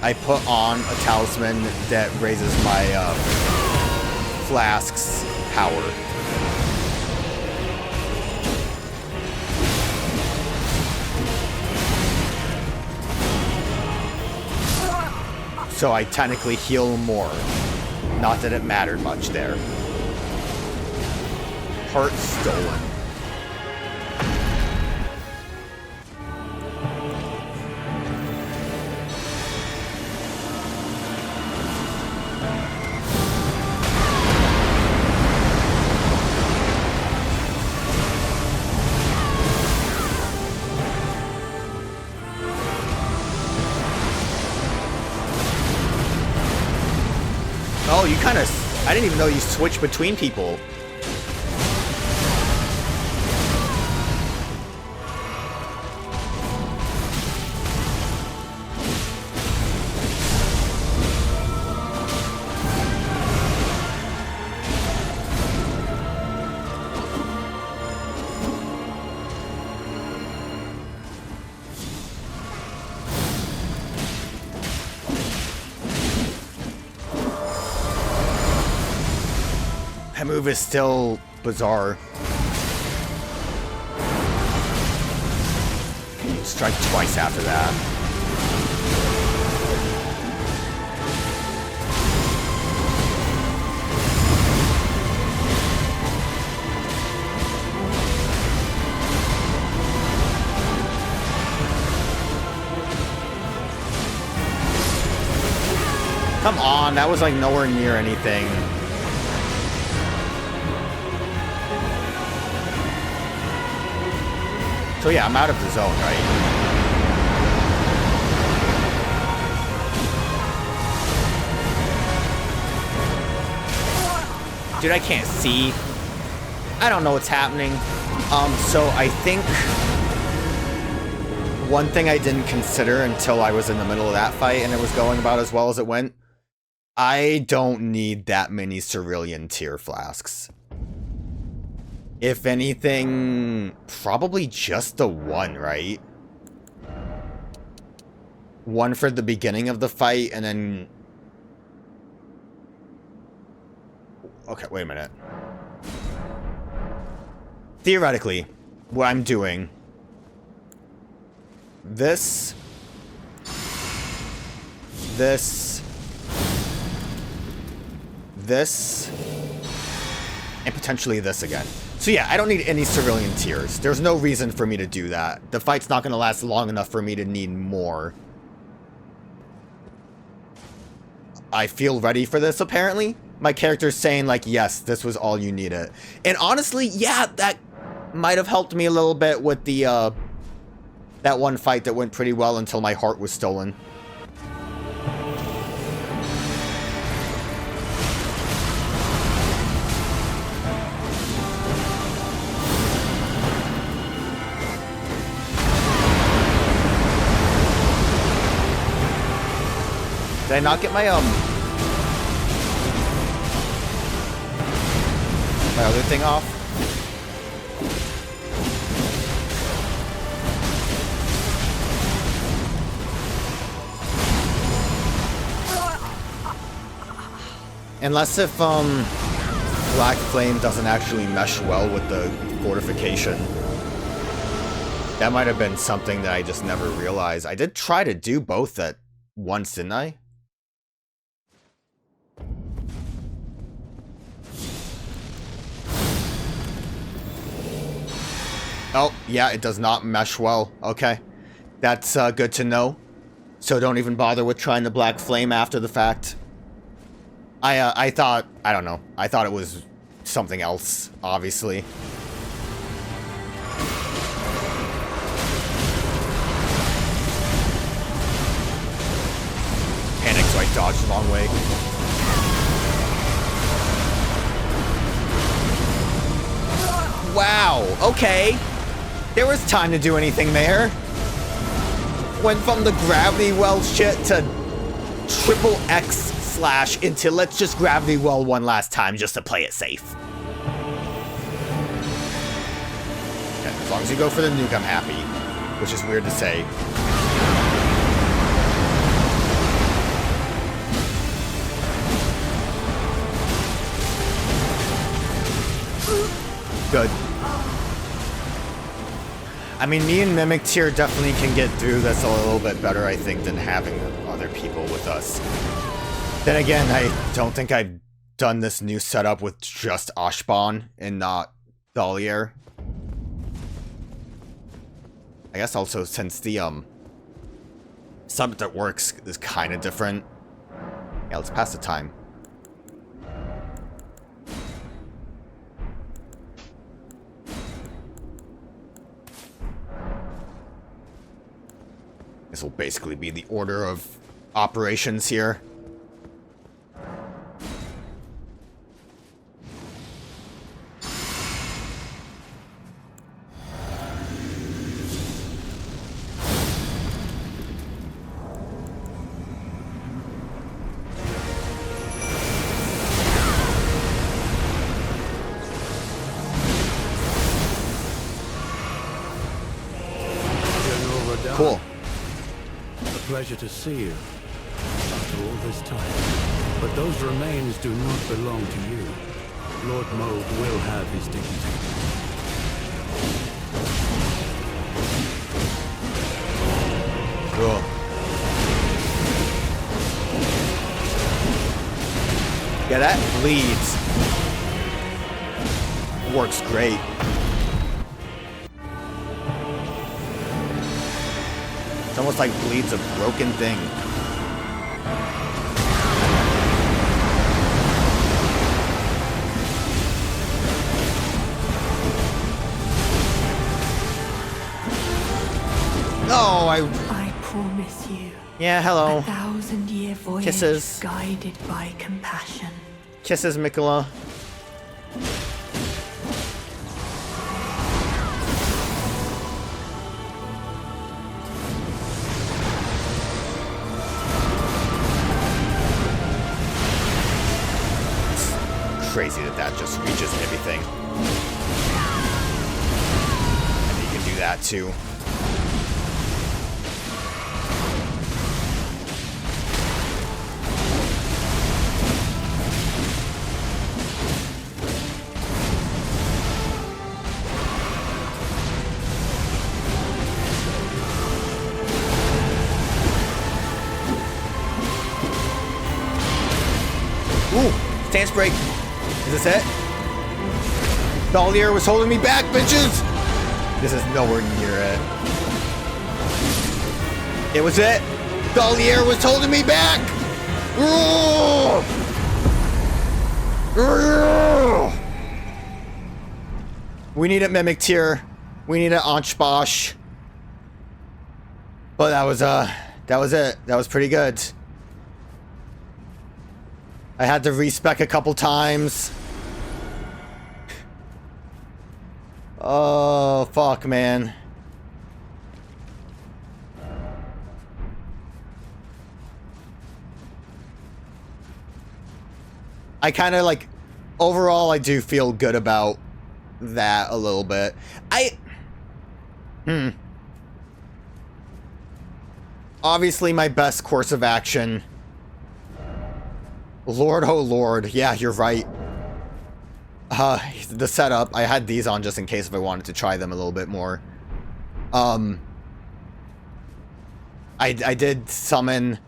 I put on a talisman that raises my, flask's power. So I technically heal more. Not that it mattered much there. Heart Stolen. Oh, you kind of... I didn't even know you switch between people. That move is still bizarre. Strike twice after that. Come on, that was like nowhere near anything. So yeah, I'm out of the zone, right? Dude, I can't see. I don't know what's happening. So I think one thing I didn't consider until I was in the middle of that fight and it was going about as well as it went, I don't need that many Cerulean Tear Flasks. If anything, probably just the one, right? One for the beginning of the fight, and then... Okay, wait a minute. Theoretically, what I'm doing... This... This... This... And potentially this again. So yeah, I don't need any Cerulean Tears. There's no reason for me to do that. The fight's not going to last long enough for me to need more. I feel ready for this, apparently. my character's saying, like, yes, this was all you needed. And honestly, yeah, that might have helped me a little bit with the, that one fight that went pretty well until my heart was stolen. Did I not get my, my other thing off? Unless if, Black Flame doesn't actually mesh well with the fortification. That might have been something that I just never realized. I did try to do both at once, didn't I? Oh, yeah, it does not mesh well. Okay. That's good to know. So don't even bother with trying the Black Flame after the fact. I thought, I don't know. I thought it was something else, obviously. Panic, so I dodged the wrong way. Wow, okay. There was time to do anything there. Went from the gravity well shit to triple X slash into let's just gravity well one last time just to play it safe. Okay, as long as you go for the nuke, I'm happy. Which is weird to say. Good. I mean, me and Mimic Tier definitely can get through this a little bit better, I think, than having other people with us. Then again, I don't think I've done this new setup with just Ashban and not Dalier. I guess also since the, summit that works is kind of different. Yeah, let's pass the time. This will basically be the order of operations here. Cool. Pleasure to see you after all this time. But those remains do not belong to you. Lord Moog will have his dignity. Cool. Yeah, that bleeds. Works great. It's almost like bleed's a broken thing. Oh, I promise you. Yeah, hello. 1,000-year voyage Kisses. guided by compassion. Kisses, Miquella. Crazy that just reaches everything. And you can do that too. Ooh, stance break. Is this it? Dalier was holding me back, bitches! This is nowhere near it. It was it! Dalier was holding me back! Ooh! We need it mimicked here. We need it Anshbosh. But that was it. That was pretty good. I had to respec a couple times. Oh, fuck, man. I kind of like, overall, I do feel good about that a little bit. Obviously, my best course of action. Lord, oh Lord. Yeah, you're right. The setup, I had these on just in case if I wanted to try them a little bit more. I did summon,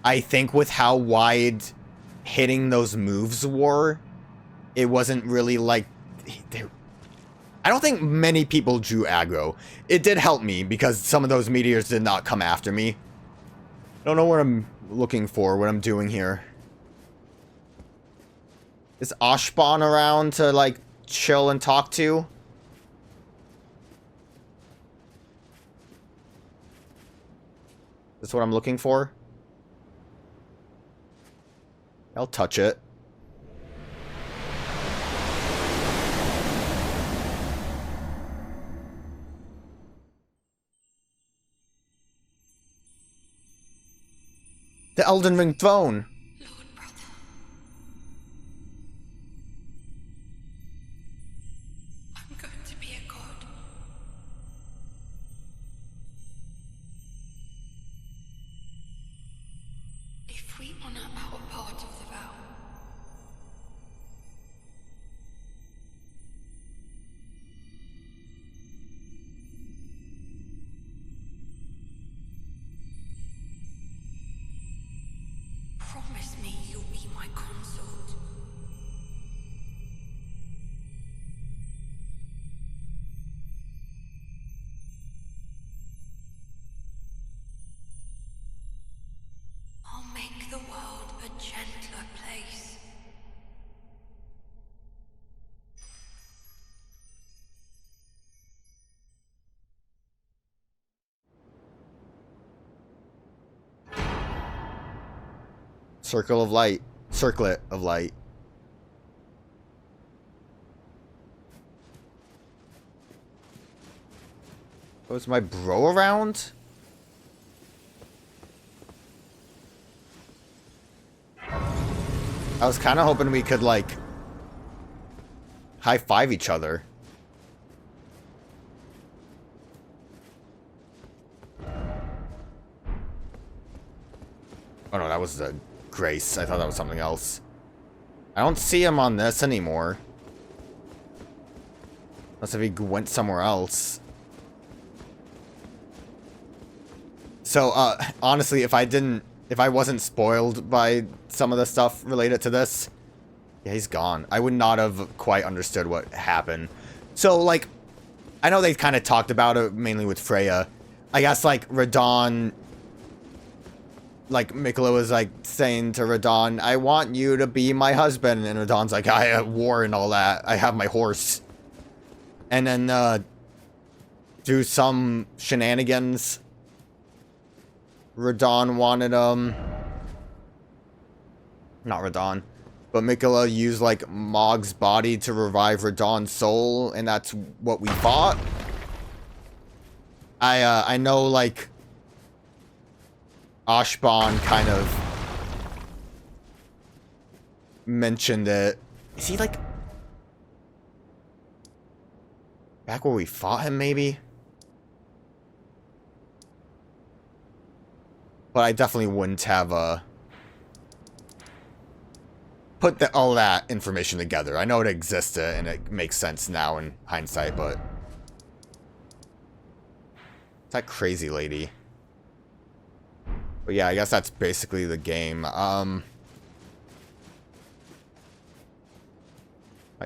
I think with how wide hitting those moves were, it wasn't really like, I don't think many people drew aggro. It did help me because some of those meteors did not come after me. I don't know what I'm looking for, what I'm doing here. Is Ashbon around to, like, chill and talk to? Is this what I'm looking for? I'll touch it. The Elden Ring throne. Lord brother. I'm going to be a god. If we honor our part of the vow, promise me you'll be my consort. I'll make the world a gentler place. Circle of light. Circlet of light. Was my bro around? I was kind of hoping we could, like, high-five each other. Oh no, that was the Grace. I thought that was something else. I don't see him on this anymore. Unless if he went somewhere else. So, honestly, if I wasn't spoiled by some of the stuff related to this, yeah, he's gone. I would not have quite understood what happened. So, like, I know they kind of talked about it, mainly with Freya. I guess, like, Radon, like, Miquella was, like, saying to Radon, I want you to be my husband. And Radon's like, I have war and all that. I have my horse. And then, do some shenanigans. Radon wanted, not Radon, but Miquella used, like, Mog's body to revive Radon's soul, and that's what we fought. I know, like, Ashbon kind of mentioned it. Is he, like, back where we fought him, maybe? But I definitely wouldn't have, put all that information together. I know it existed, and it makes sense now in hindsight, but... that crazy lady. But yeah, I guess that's basically the game. I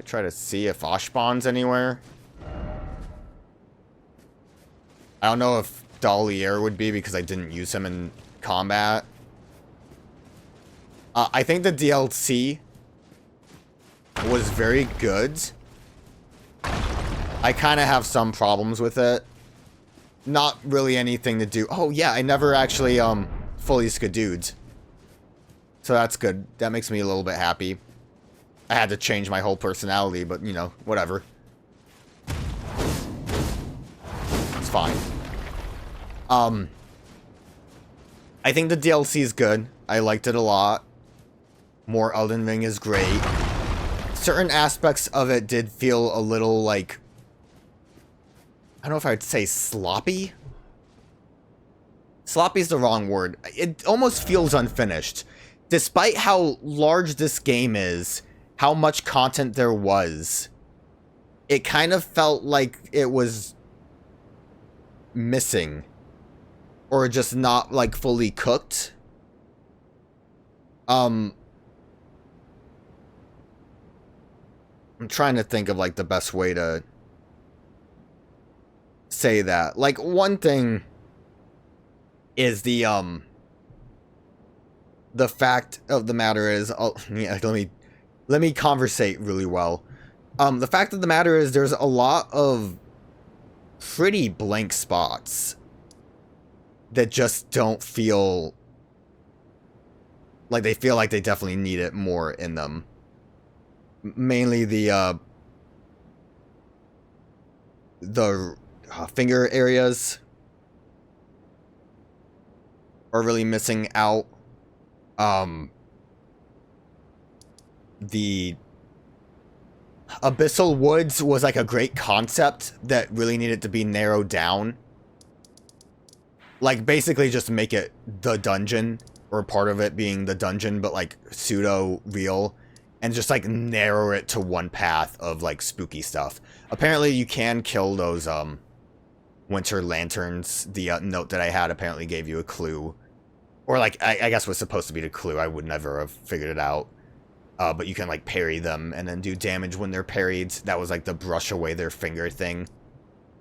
try to see if Ashbon's anywhere. I don't know if Ulterior would be because I didn't use him in combat. I think the DLC was very good. I kind of have some problems with it. Not really anything to do. Oh, yeah, I never actually, fully skadooed. So that's good. That makes me a little bit happy. I had to change my whole personality, but, you know, whatever. It's fine. I think the DLC is good. I liked it a lot. More Elden Ring is great. Certain aspects of it did feel a little, like... I don't know if I'd say sloppy. Sloppy's the wrong word. It almost feels unfinished. Despite how large this game is, how much content there was, it kind of felt like it was missing. Or just not, like, fully cooked. I'm trying to think of, like, the best way to say that. Like, one thing is the fact of the matter is, yeah, let me conversate really well. The fact of the matter is there's a lot of pretty blank spots that just don't feel like they definitely need it more in them. Mainly the finger areas are really missing out. The Abyssal Woods was like a great concept that really needed to be narrowed down. Like, basically just make it the dungeon, or part of it being the dungeon, but like pseudo-real. And just, like, narrow it to one path of, like, spooky stuff. Apparently, you can kill those, winter lanterns. The, note that I had apparently gave you a clue. Or, like, I guess was supposed to be the clue. I would never have figured it out. But you can, like, parry them and then do damage when they're parried. That was, like, the brush away their finger thing.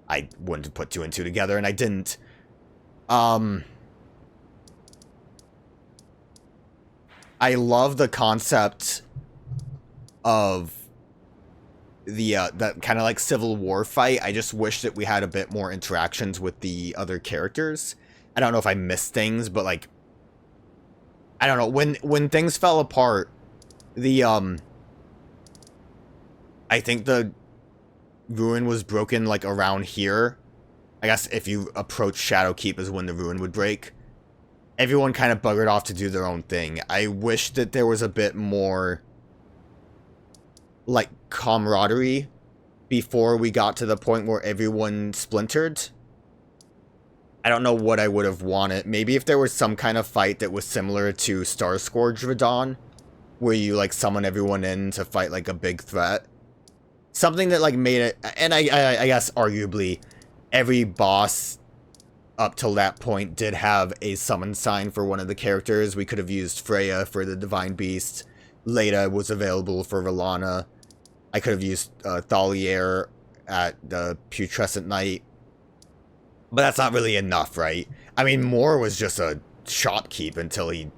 I wouldn't have put two and two together, and I didn't. I love the concept of the that kind of like Civil War fight. I just wish that we had a bit more interactions with the other characters. I don't know if I missed things, but like, I don't know, when things fell apart, the I think the ruin was broken like around here. I guess if you approach Shadowkeep is when the ruin would break. Everyone kind of buggered off to do their own thing. I wish that there was a bit more like camaraderie before we got to the point where everyone splintered. I don't know what I would have wanted. Maybe if there was some kind of fight that was similar to Star Scourge Radon, where you like summon everyone in to fight like a big threat. Something that like made it, and I guess arguably every boss up till that point did have a summon sign for one of the characters. We could have used Freya for the Divine Beast. Leda was available for R'Lana. I could have used Thalier at the Putrescent Knight. But that's not really enough, right? I mean, Moore was just a shopkeep until he,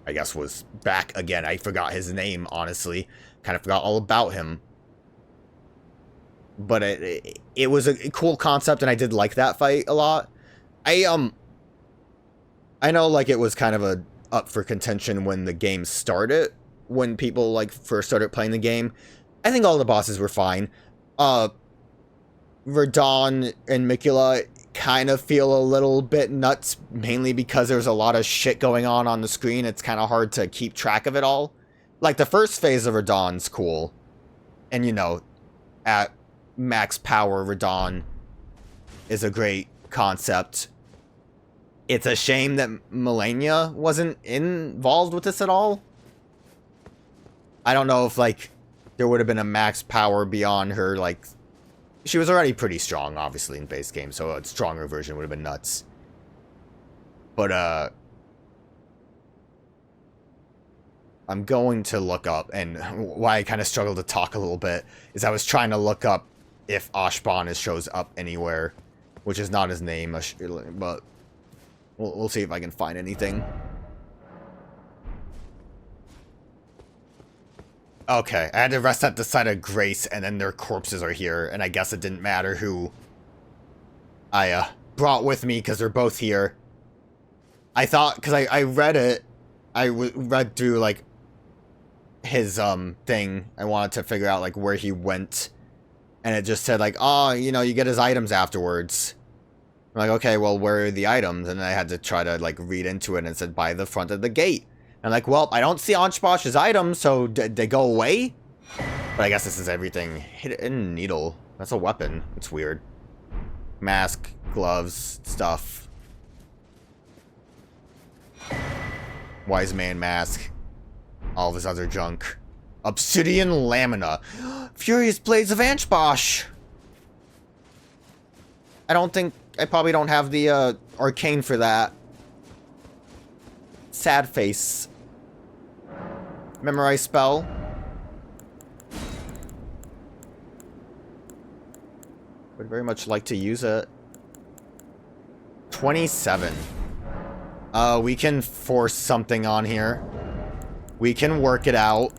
I guess, was back again. I forgot his name, honestly. Kind of forgot all about him. But it was a cool concept, and I did like that fight a lot. I know, like, it was kind of up for contention when the game started. When people, like, first started playing the game. I think all the bosses were fine. Radon and Miquella kind of feel a little bit nuts, mainly because there's a lot of shit going on the screen. It's kind of hard to keep track of it all. Like, the first phase of Radon's cool. And, you know, at max power, Radon is a great concept. It's a shame that Melania wasn't involved with this at all. I don't know if, like, there would have been a max power beyond her, like... She was already pretty strong, obviously, in base game, so a stronger version would have been nuts. But, I'm going to look up, and why I kind of struggled to talk a little bit, is I was trying to look up if Ashban shows up anywhere, which is not his name, but we'll see if I can find anything. Okay, I had to rest at the site of Grace, and then their corpses are here, and I guess it didn't matter who I brought with me, because they're both here. I thought, because I read it, read through, like, his, thing. I wanted to figure out, like, where he went, and it just said, like, oh, you know, you get his items afterwards. I'm like, okay, well, where are the items? And I had to try to, like, read into it, and it said, by the front of the gate. I'm like, well, I don't see Anspash's items, so did they go away? But I guess this is everything. Hidden needle. That's a weapon. It's weird. Mask, gloves, stuff. Wise man mask. All of his other junk. Obsidian lamina. Furious blades of Anspash. I probably don't have the arcane for that. Sad face. Memorize spell. Would very much like to use it. 27. We can force something on here. We can work it out.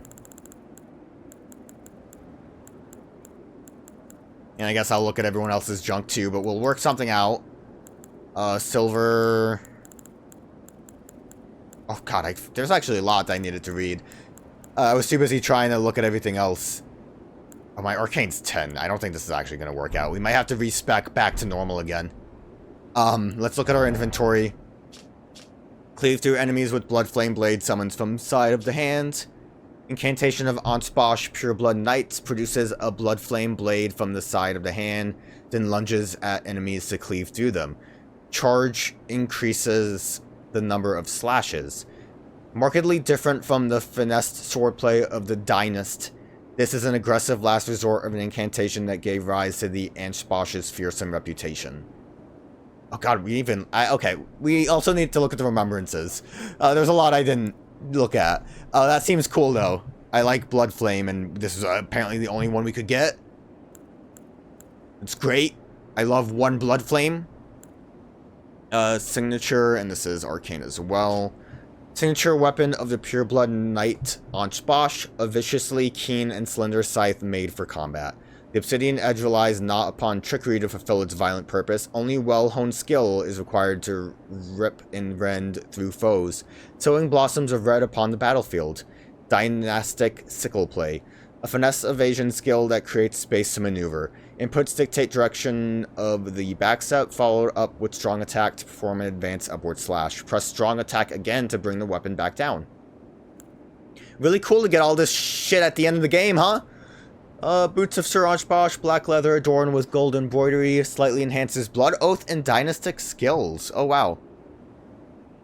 And I guess I'll look at everyone else's junk too, but we'll work something out. Silver. Oh god, there's actually a lot that I needed to read. I was too busy trying to look at everything else. Oh, my arcane's 10. I don't think this is actually going to work out. We might have to respec back to normal again. Let's look at our inventory. Cleave through enemies with Blood Flame Blade summons from side of the hand. Incantation of Anspash Pure Blood Knights produces a Blood Flame Blade from the side of the hand, then lunges at enemies to cleave through them. Charge increases the number of slashes. Markedly different from the finessed swordplay of the Dynast, this is an aggressive last resort of an incantation that gave rise to the Anspash's fearsome reputation. Oh god, okay, we also need to look at the remembrances. There's a lot I didn't look at. That seems cool though. I like Blood Flame, and this is apparently the only one we could get. It's great. I love one Blood Flame. Signature, and this is arcane as well. Signature weapon of the Pureblood Knight Anspash, a viciously keen and slender scythe made for combat. The obsidian edge relies not upon trickery to fulfill its violent purpose. Only well-honed skill is required to rip and rend through foes, sowing blossoms of red upon the battlefield. Dynastic sickle play, a finesse evasion skill that creates space to maneuver. Inputs dictate direction of the backstep, followed up with strong attack to perform an advanced upward slash. Press strong attack again to bring the weapon back down. Really cool to get all this shit at the end of the game, huh? Boots of Sir Anspash, black leather adorned with gold embroidery, slightly enhances Blood Oath and Dynastic skills. Oh, wow.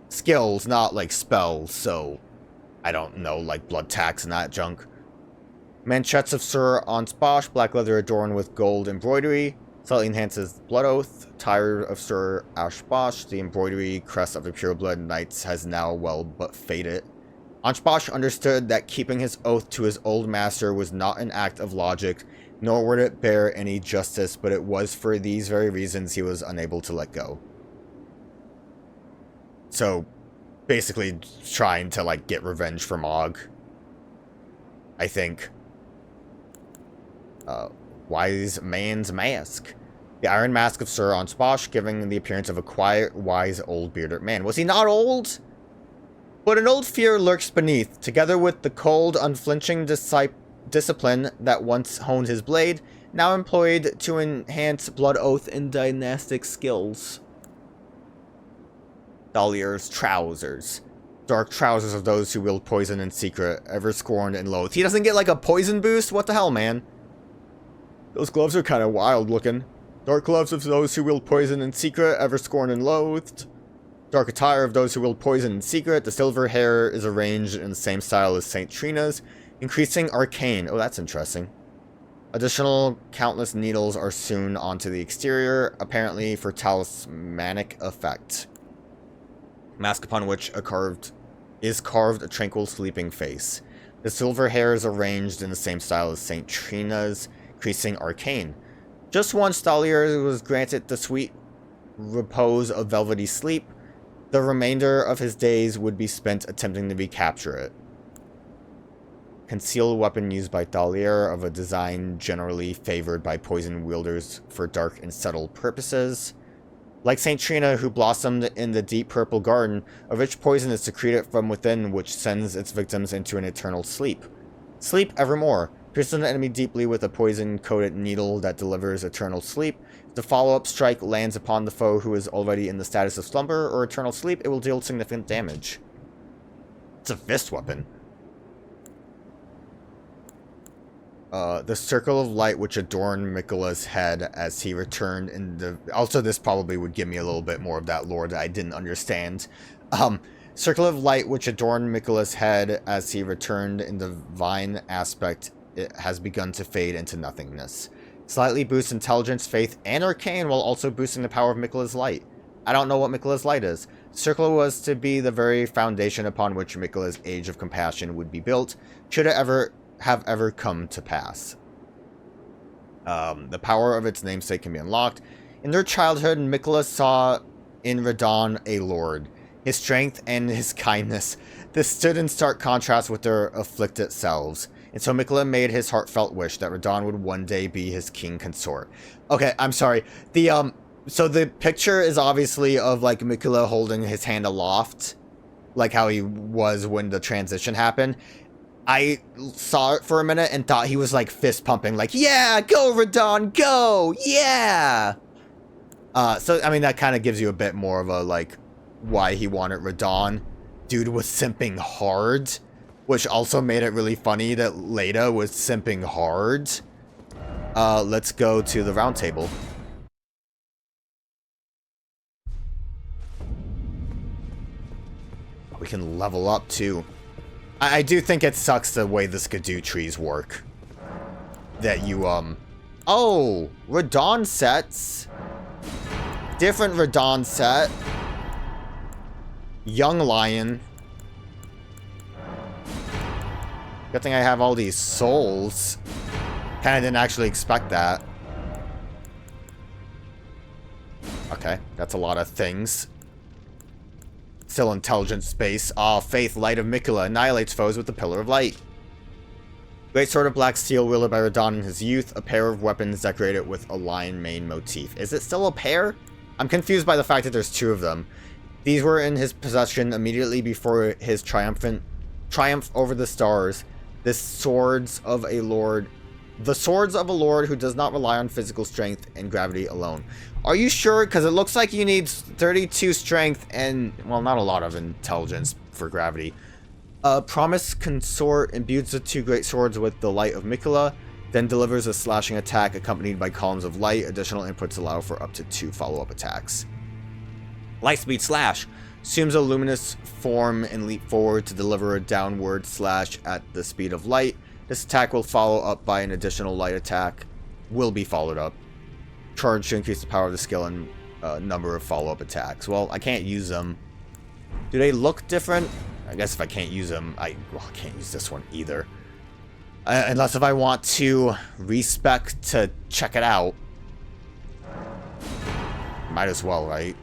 Skills, not like spells, so I don't know, like blood tax and that junk. Manchettes of Sir Anspash, black leather adorned with gold embroidery, slightly enhances Blood Oath. Tire of Sir Anspash, the embroidery crest of the Pureblood Knights has now well but faded. Anspash understood that keeping his oath to his old master was not an act of logic, nor would it bear any justice, but it was for these very reasons he was unable to let go. So, basically trying to, like, get revenge for Mog. I think. Wise Man's Mask. The Iron Mask of Sir Anspash, giving the appearance of a quiet, wise, old bearded man. Was he not old? But an old fear lurks beneath, together with the cold, unflinching discipline that once honed his blade, now employed to enhance Blood Oath and dynastic skills. Dahlia's trousers. Dark trousers of those who wield poison in secret, ever scorned and loathed. He doesn't get like a poison boost? What the hell, man? Those gloves are kind of wild looking. Dark gloves of those who wield poison in secret, ever scorned and loathed. Dark attire of those who wield poison in secret. The silver hair is arranged in the same style as St. Trina's. Increasing arcane. Oh, that's interesting. Additional countless needles are sewn onto the exterior, apparently for talismanic effect. Mask upon which is carved a tranquil sleeping face. The silver hair is arranged in the same style as St. Trina's, increasing arcane. Just once Dahlia was granted the sweet repose of velvety sleep. The remainder of his days would be spent attempting to recapture it. Concealed weapon used by Thalier, of a design generally favored by poison wielders for dark and subtle purposes. Like St. Trina, who blossomed in the deep purple garden, a rich poison is secreted from within, which sends its victims into an eternal sleep. Sleep evermore. Pierce an enemy deeply with a poison-coated needle that delivers eternal sleep. If the follow-up strike lands upon the foe who is already in the status of slumber or eternal sleep, it will deal significant damage. It's a fist weapon. The circle of light which adorned Miquella's head as he returned in the... Also, this probably would give me a little bit more of that lore that I didn't understand. Circle of light which adorned Miquella's head as he returned in the divine aspect, it has begun to fade into nothingness. Slightly boosts intelligence, faith, and arcane while also boosting the power of Miquella's light. I don't know what Miquella's light is. Circle was to be the very foundation upon which Miquella's Age of Compassion would be built, should it have ever come to pass. The power of its namesake can be unlocked. In their childhood, Miquella saw in Radahn a lord. His strength and his kindness. This stood in stark contrast with their afflicted selves. And so Miquella made his heartfelt wish that Radahn would one day be his king consort. Okay, I'm sorry. So the picture is obviously of, like, Miquella holding his hand aloft. Like how he was when the transition happened. I saw it for a minute and thought he was, like, fist pumping. Like, yeah, go, Radahn, go, yeah! So, I mean, that kind of gives you a bit more of a, like, why he wanted Radahn. Dude was simping hard. Which also made it really funny that Leda was simping hard. Let's go to the round table. We can level up too. I do think it sucks the way the Skidoo trees work. That you, Oh! Radahn sets. Different Radahn set. Young Lion. Good thing I have all these souls. Kinda didn't actually expect that. Okay, that's a lot of things. Still intelligent space. Ah, faith, light of Miquella annihilates foes with the Pillar of Light. Great sword of black steel wielded by Radahn in his youth. A pair of weapons decorated with a lion mane motif. Is it still a pair? I'm confused by the fact that there's two of them. These were in his possession immediately before his triumph over the stars. The swords of a lord who does not rely on physical strength and gravity alone. Are you sure? Because it looks like you need 32 strength and, well, not a lot of intelligence for gravity. Promise consort imbues the two great swords with the light of Miquella, then delivers a slashing attack accompanied by columns of light. Additional inputs allow for up to 2 follow-up attacks. Lightspeed slash. Assumes a luminous form and leap forward to deliver a downward slash at the speed of light. This attack will follow up by an additional light attack. Will be followed up. Charge to increase the power of the skill and number of follow-up attacks. Well, I can't use them. Do they look different? I guess if I can't use them, I can't use this one either. Unless if I want to respec to check it out. Might as well, right?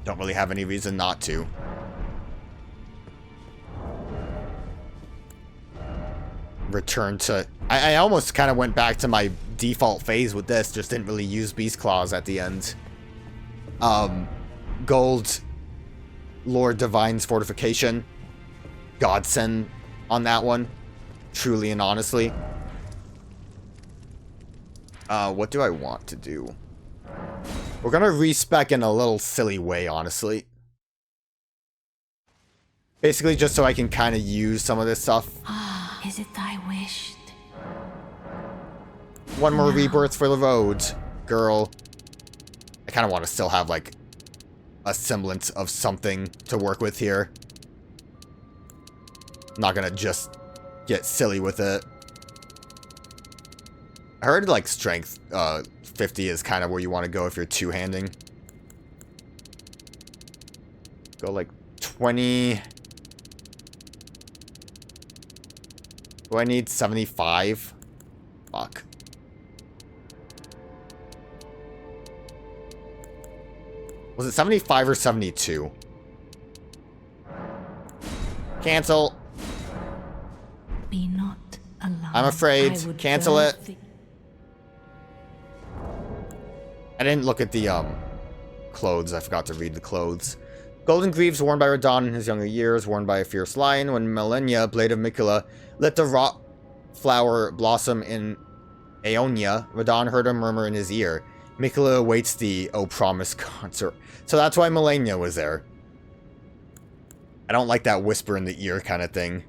Don't really have any reason not to. Return to... I almost kind of went back to my default phase with this. Just didn't really use Beast Claws at the end. Gold Lord Divine's Fortification. Godsend on that one. Truly and honestly. What do I want to do? We're gonna respec in a little silly way, honestly. Basically just so I can kind of use some of this stuff. Ah, is it thy wish? One more rebirth for the road, girl. I kind of want to still have, like, a semblance of something to work with here. I'm not gonna just get silly with it. I heard, like, strength 50 is kind of where you want to go if you're two-handing. Go, like, 20... Do I need 75? Fuck. Was it 75 or 72? Cancel. I'm afraid. Cancel it. I didn't look at the clothes. I forgot to read the clothes. Golden greaves worn by Radon in his younger years, worn by a fierce lion. When Millennia, blade of Miquella, let the rot flower blossom in Aeonia, Radon heard a murmur in his ear. Miquella awaits the oh promise concert. So that's why Millennia was there. I don't like that whisper in the ear kind of thing.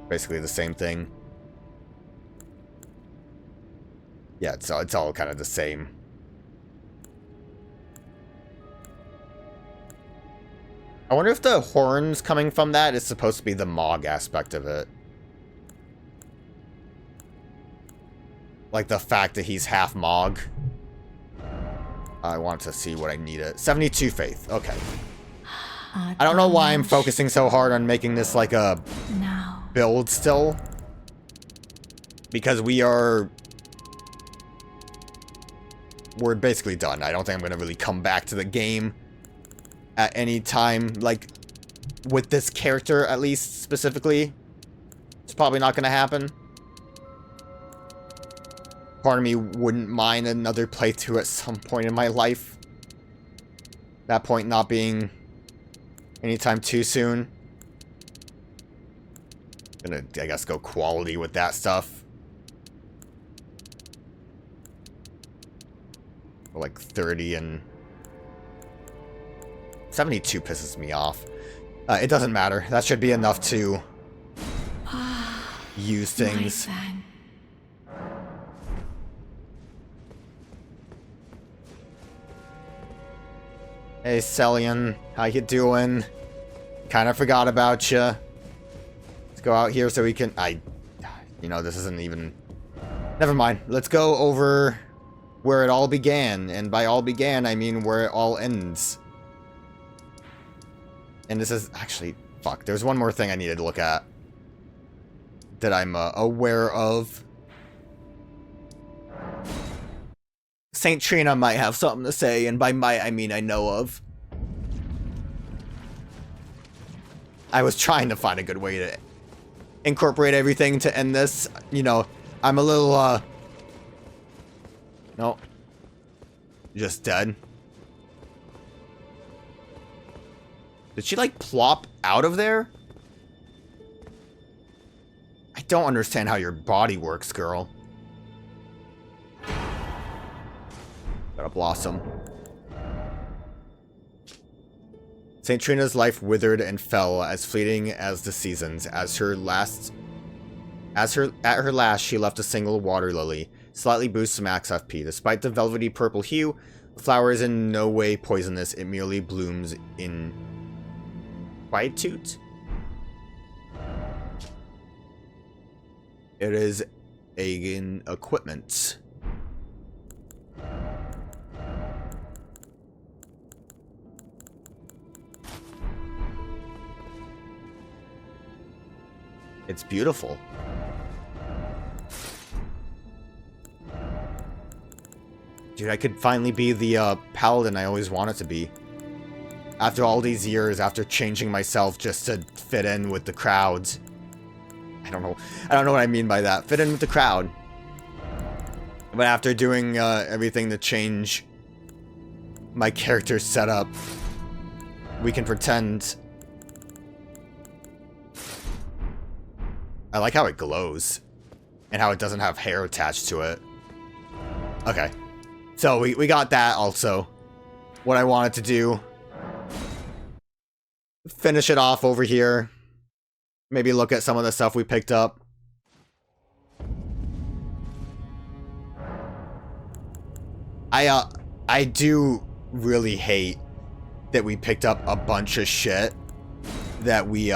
Basically the same thing. Yeah, it's all kind of the same. I wonder if the horns coming from that is supposed to be the Mog aspect of it. Like the fact that he's half Mog. I want to see what I needed. 72 faith. Okay. I don't know why I'm focusing so hard on making this like a build still. Because we're basically done. I don't think I'm going to really come back to the game at any time, like, with this character, at least, specifically. It's probably not going to happen. Part of me wouldn't mind another playthrough at some point in my life. That point not being anytime too soon. Gonna, I guess, go quality with that stuff. Like 30 and 72 pisses me off. It doesn't matter. That should be enough to use things. Hey, Celian. How you doing? Kind of forgot about you. Let's go out here so we can... You know, this isn't even... Never mind. Let's go over where it all began. And by all began, I mean where it all ends. And this is... Actually, fuck. There's one more thing I needed to look at. That I'm aware of. Saint Trina might have something to say, and by might, I mean I know of. I was trying to find a good way to incorporate everything to end this. You know, I'm a little, no. Just dead. Did she, like, plop out of there? I don't understand how your body works, girl. Got a blossom. Saint Trina's life withered and fell as fleeting as the seasons. At her last, she left a single water lily. Slightly boosts some max FP. Despite the velvety purple hue, the flower is in no way poisonous. It merely blooms in quietude. It is an equipment. It's beautiful. Dude, I could finally be the paladin I always wanted to be. After all these years, after changing myself just to fit in with the crowds. I don't know what I mean by that. Fit in with the crowd. But after doing everything to change my character's setup, we can pretend. I like how it glows. And how it doesn't have hair attached to it. Okay. So we got that also. What I wanted to do. Finish it off over here. Maybe look at some of the stuff we picked up. I do really hate that we picked up a bunch of shit that we,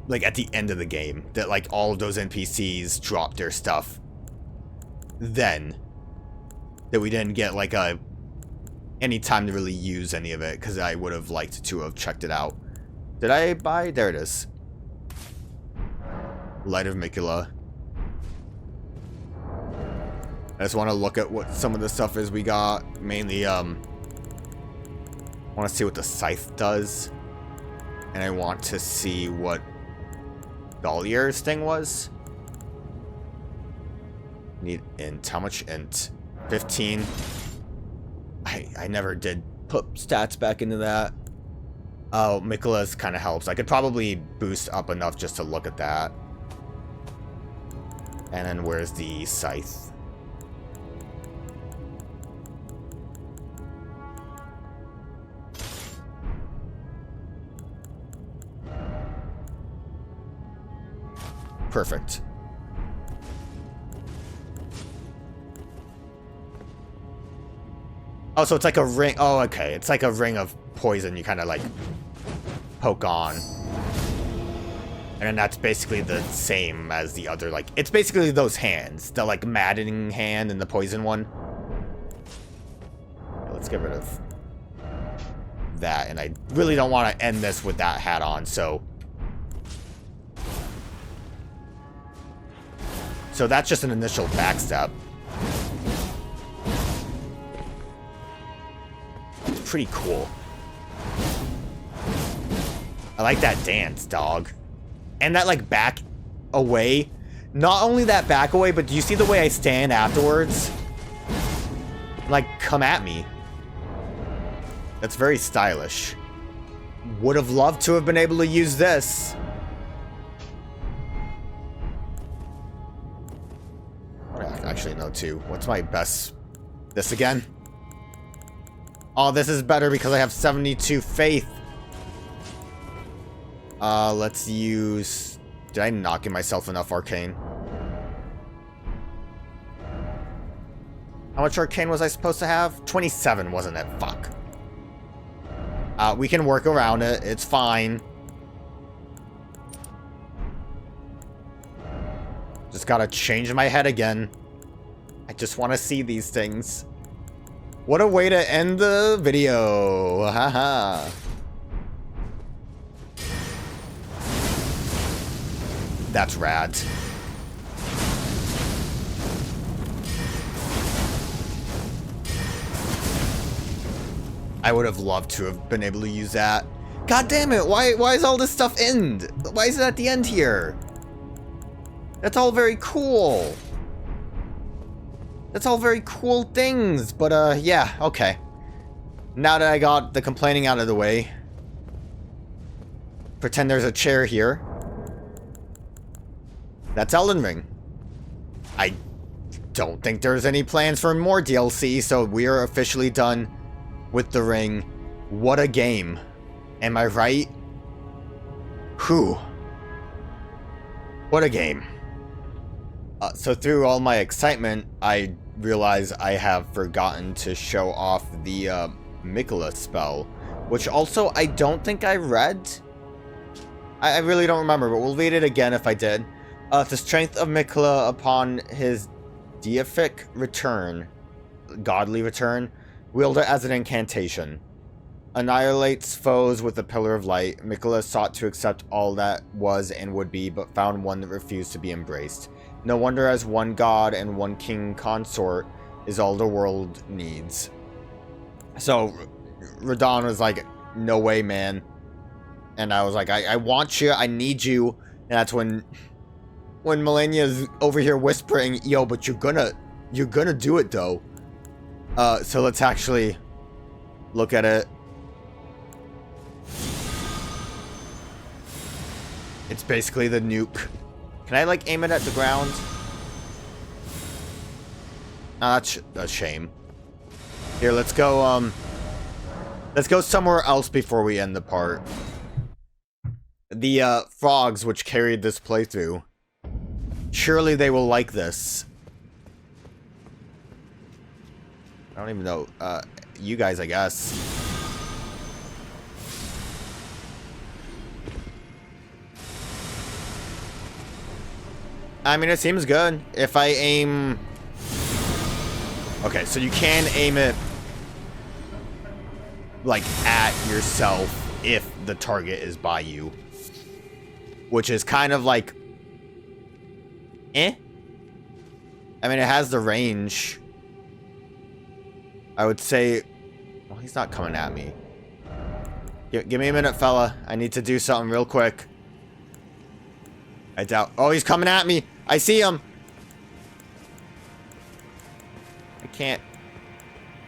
like, at the end of the game. That, like, all of those NPCs dropped their stuff. Then. That we didn't get, like, any time to really use any of it. Because I would have liked to have checked it out. Did I buy? There it is. Light of Miquella. I just want to look at what some of the stuff is we got. Mainly, I want to see what the scythe does. And I want to see what Dahlia's thing was. Need int. How much int? 15. I never did put stats back into that. Oh, Miquella's kind of helps. I could probably boost up enough just to look at that. And then where's the scythe? Perfect. Oh, so it's like a ring. Oh, okay. It's like a ring of poison you kind of like poke on. And then that's basically the same as the other, like, it's basically those hands. The, like, maddening hand and the poison one. Let's get rid of that. And I really don't want to end this with that hat on, so. So that's just an initial backstep. It's pretty cool. I like that dance, dog. And that, like, back away. Not only that back away, but do you see the way I stand afterwards? Like, come at me. That's very stylish. Would have loved to have been able to use this. Actually, no, too. What's my best? This again? Oh, this is better because I have 72 faith. Let's use... Did I not give myself enough arcane? How much arcane was I supposed to have? 27, wasn't it? Fuck. We can work around it. It's fine. Just gotta change my head again. I just want to see these things. What a way to end the video. Haha. That's rad. I would have loved to have been able to use that. God damn it, why is all this stuff end? Why is it at the end here? That's all very cool. That's all very cool things, but yeah, okay. Now that I got the complaining out of the way. Pretend there's a chair here. That's Elden Ring. I don't think there's any plans for more DLC, so we are officially done with the ring. What a game. Am I right? Whew. What a game. So through all my excitement, I realize I have forgotten to show off the Miquella spell, which also I don't think I read. I really don't remember, but we'll read it again if I did. The strength of Miquella upon his deific return, godly return, wield it as an incantation. Annihilates foes with a pillar of light. Miquella sought to accept all that was and would be, but found one that refused to be embraced. No wonder, as one god and one king consort is all the world needs. So, Radahn was like, no way, man. And I was like, I want you, I need you. And that's when Malenia's over here whispering, yo, but you're gonna do it, though. So let's actually look at it. It's basically the nuke. Can I, like, aim it at the ground? No, that's a shame. Here, let's go somewhere else before we end the part. The, frogs which carried this playthrough. Surely they will like this. I don't even know. You guys, I guess. I mean, it seems good. If I aim... Okay, so you can aim it, like, at yourself if the target is by you. Which is kind of like... Eh? I mean, it has the range. I would say... Well, he's not coming at me. Give me a minute, fella. I need to do something real quick. I doubt... Oh, he's coming at me! I see him! I can't...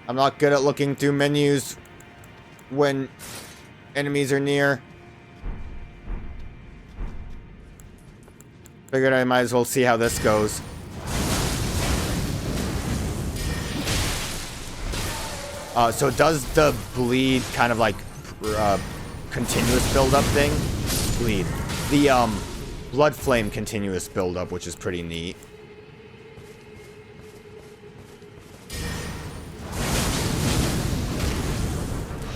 I'm not good at looking through menus when enemies are near. Figured I might as well see how this goes. So does the bleed kind of like continuous build-up thing? Bleed. The blood flame continuous build-up, which is pretty neat.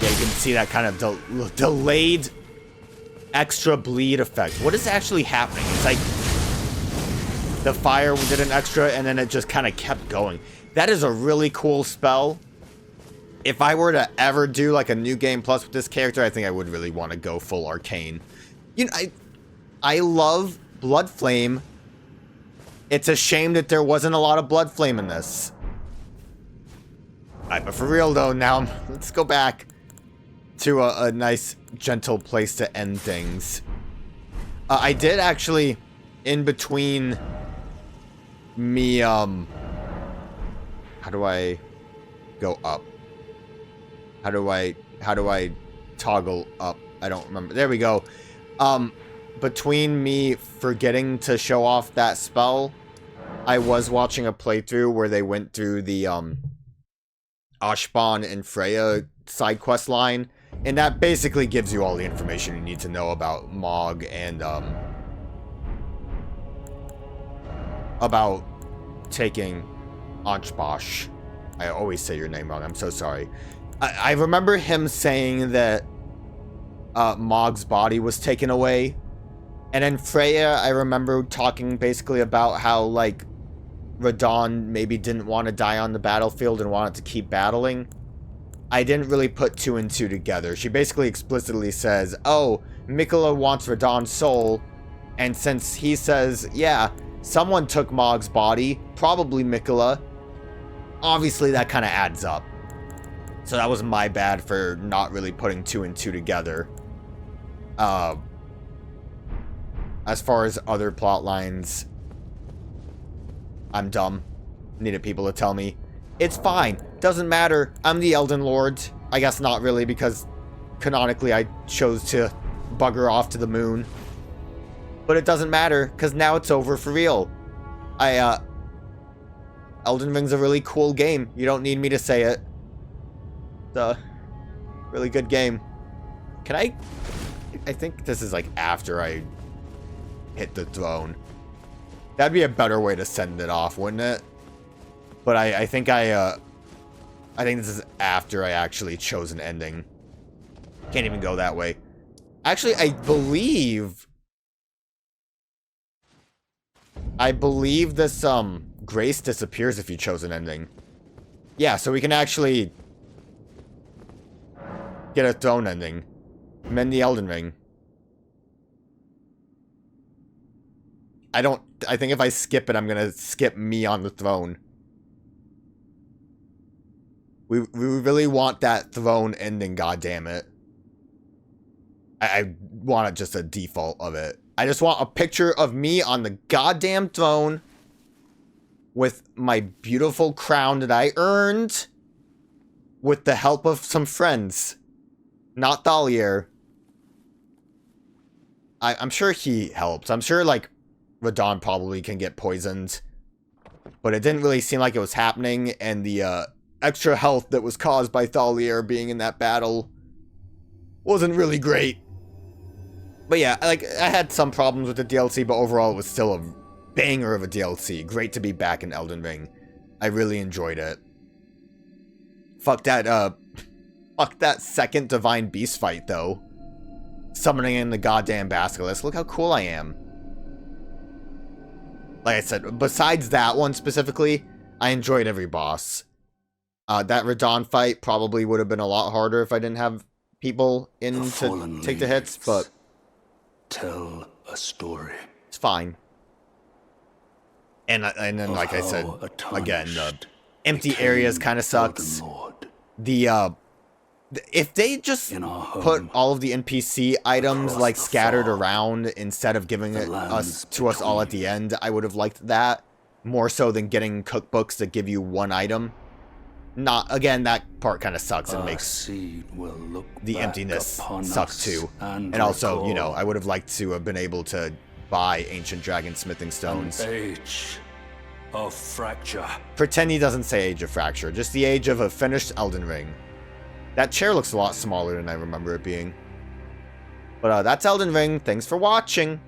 Yeah, you can see that kind of delayed extra bleed effect. What is actually happening? It's like the fire did an extra and then it just kind of kept going. That is a really cool spell. If I were to ever do like a new game plus with this character, I think I would really want to go full arcane. You know, I love Blood Flame. It's a shame that there wasn't a lot of Blood Flame in this. Alright, but for real though, now let's go back to a nice, gentle place to end things. I did actually, in between me, how do I go up? How do I toggle up? I don't remember. There we go. Between me forgetting to show off that spell, I was watching a playthrough where they went through the, Ashban and Freya side quest line, and that basically gives you all the information you need to know about Mog and, about taking Anshbash. I always say your name wrong, I'm so sorry. I remember him saying that Mog's body was taken away. And then Freya, I remember talking basically about how, like, Radahn maybe didn't want to die on the battlefield and wanted to keep battling. I didn't really put two and two together. She basically explicitly says, oh, Miquella wants Radahn's soul. And since he says, yeah, someone took Mog's body, probably Miquella, obviously that kind of adds up. So that was my bad for not really putting two and two together. As far as other plot lines, I'm dumb. Needed people to tell me. It's fine. Doesn't matter. I'm the Elden Lord. I guess not really, because canonically I chose to bugger off to the moon. But it doesn't matter, because now it's over for real. Elden Ring's a really cool game. You don't need me to say it. It's a really good game. Can I think this is like after I hit the throne. That'd be a better way to send it off, wouldn't it? But I think I think this is after I actually chose an ending. Can't even go that way. Actually, I believe this grace disappears if you chose an ending. Yeah, so we can actually get a throne ending. Mend the Elden Ring. I think if I skip it, I'm gonna skip me on the throne. We really want that throne ending, goddammit. I want it just a default of it. I just want a picture of me on the goddamn throne with my beautiful crown that I earned with the help of some friends. Not Thalier. I'm sure he helps. I'm sure, like, Radahn probably can get poisoned. But it didn't really seem like it was happening, and the extra health that was caused by Thalier being in that battle wasn't really great. But yeah, like, I had some problems with the DLC, but overall it was still a banger of a DLC. Great to be back in Elden Ring. I really enjoyed it. Fuck that second Divine Beast fight, though. Summoning in the goddamn Basilisk. Look how cool I am. Like I said, besides that one specifically, I enjoyed every boss. That Radahn fight probably would have been a lot harder if I didn't have people in to take the hits, but tell a story. It's fine. And then, like I said, again, the empty areas kind of sucks. The If they just In our home, put all of the NPC items across like the scattered fog, around instead of giving the it lands to us all at between. the end, I would have liked that more so than getting cookbooks that give you one item. Not again, that part kind of sucks and Our makes seed will look the back emptiness upon suck us too. and Also, you know, recall I would have liked to have been able to buy ancient dragon smithing stones. an age of fracture. Pretend he doesn't say Age of Fracture, just the age of a finished Elden Ring. That chair looks a lot smaller than I remember it being. But that's Elden Ring. Thanks for watching.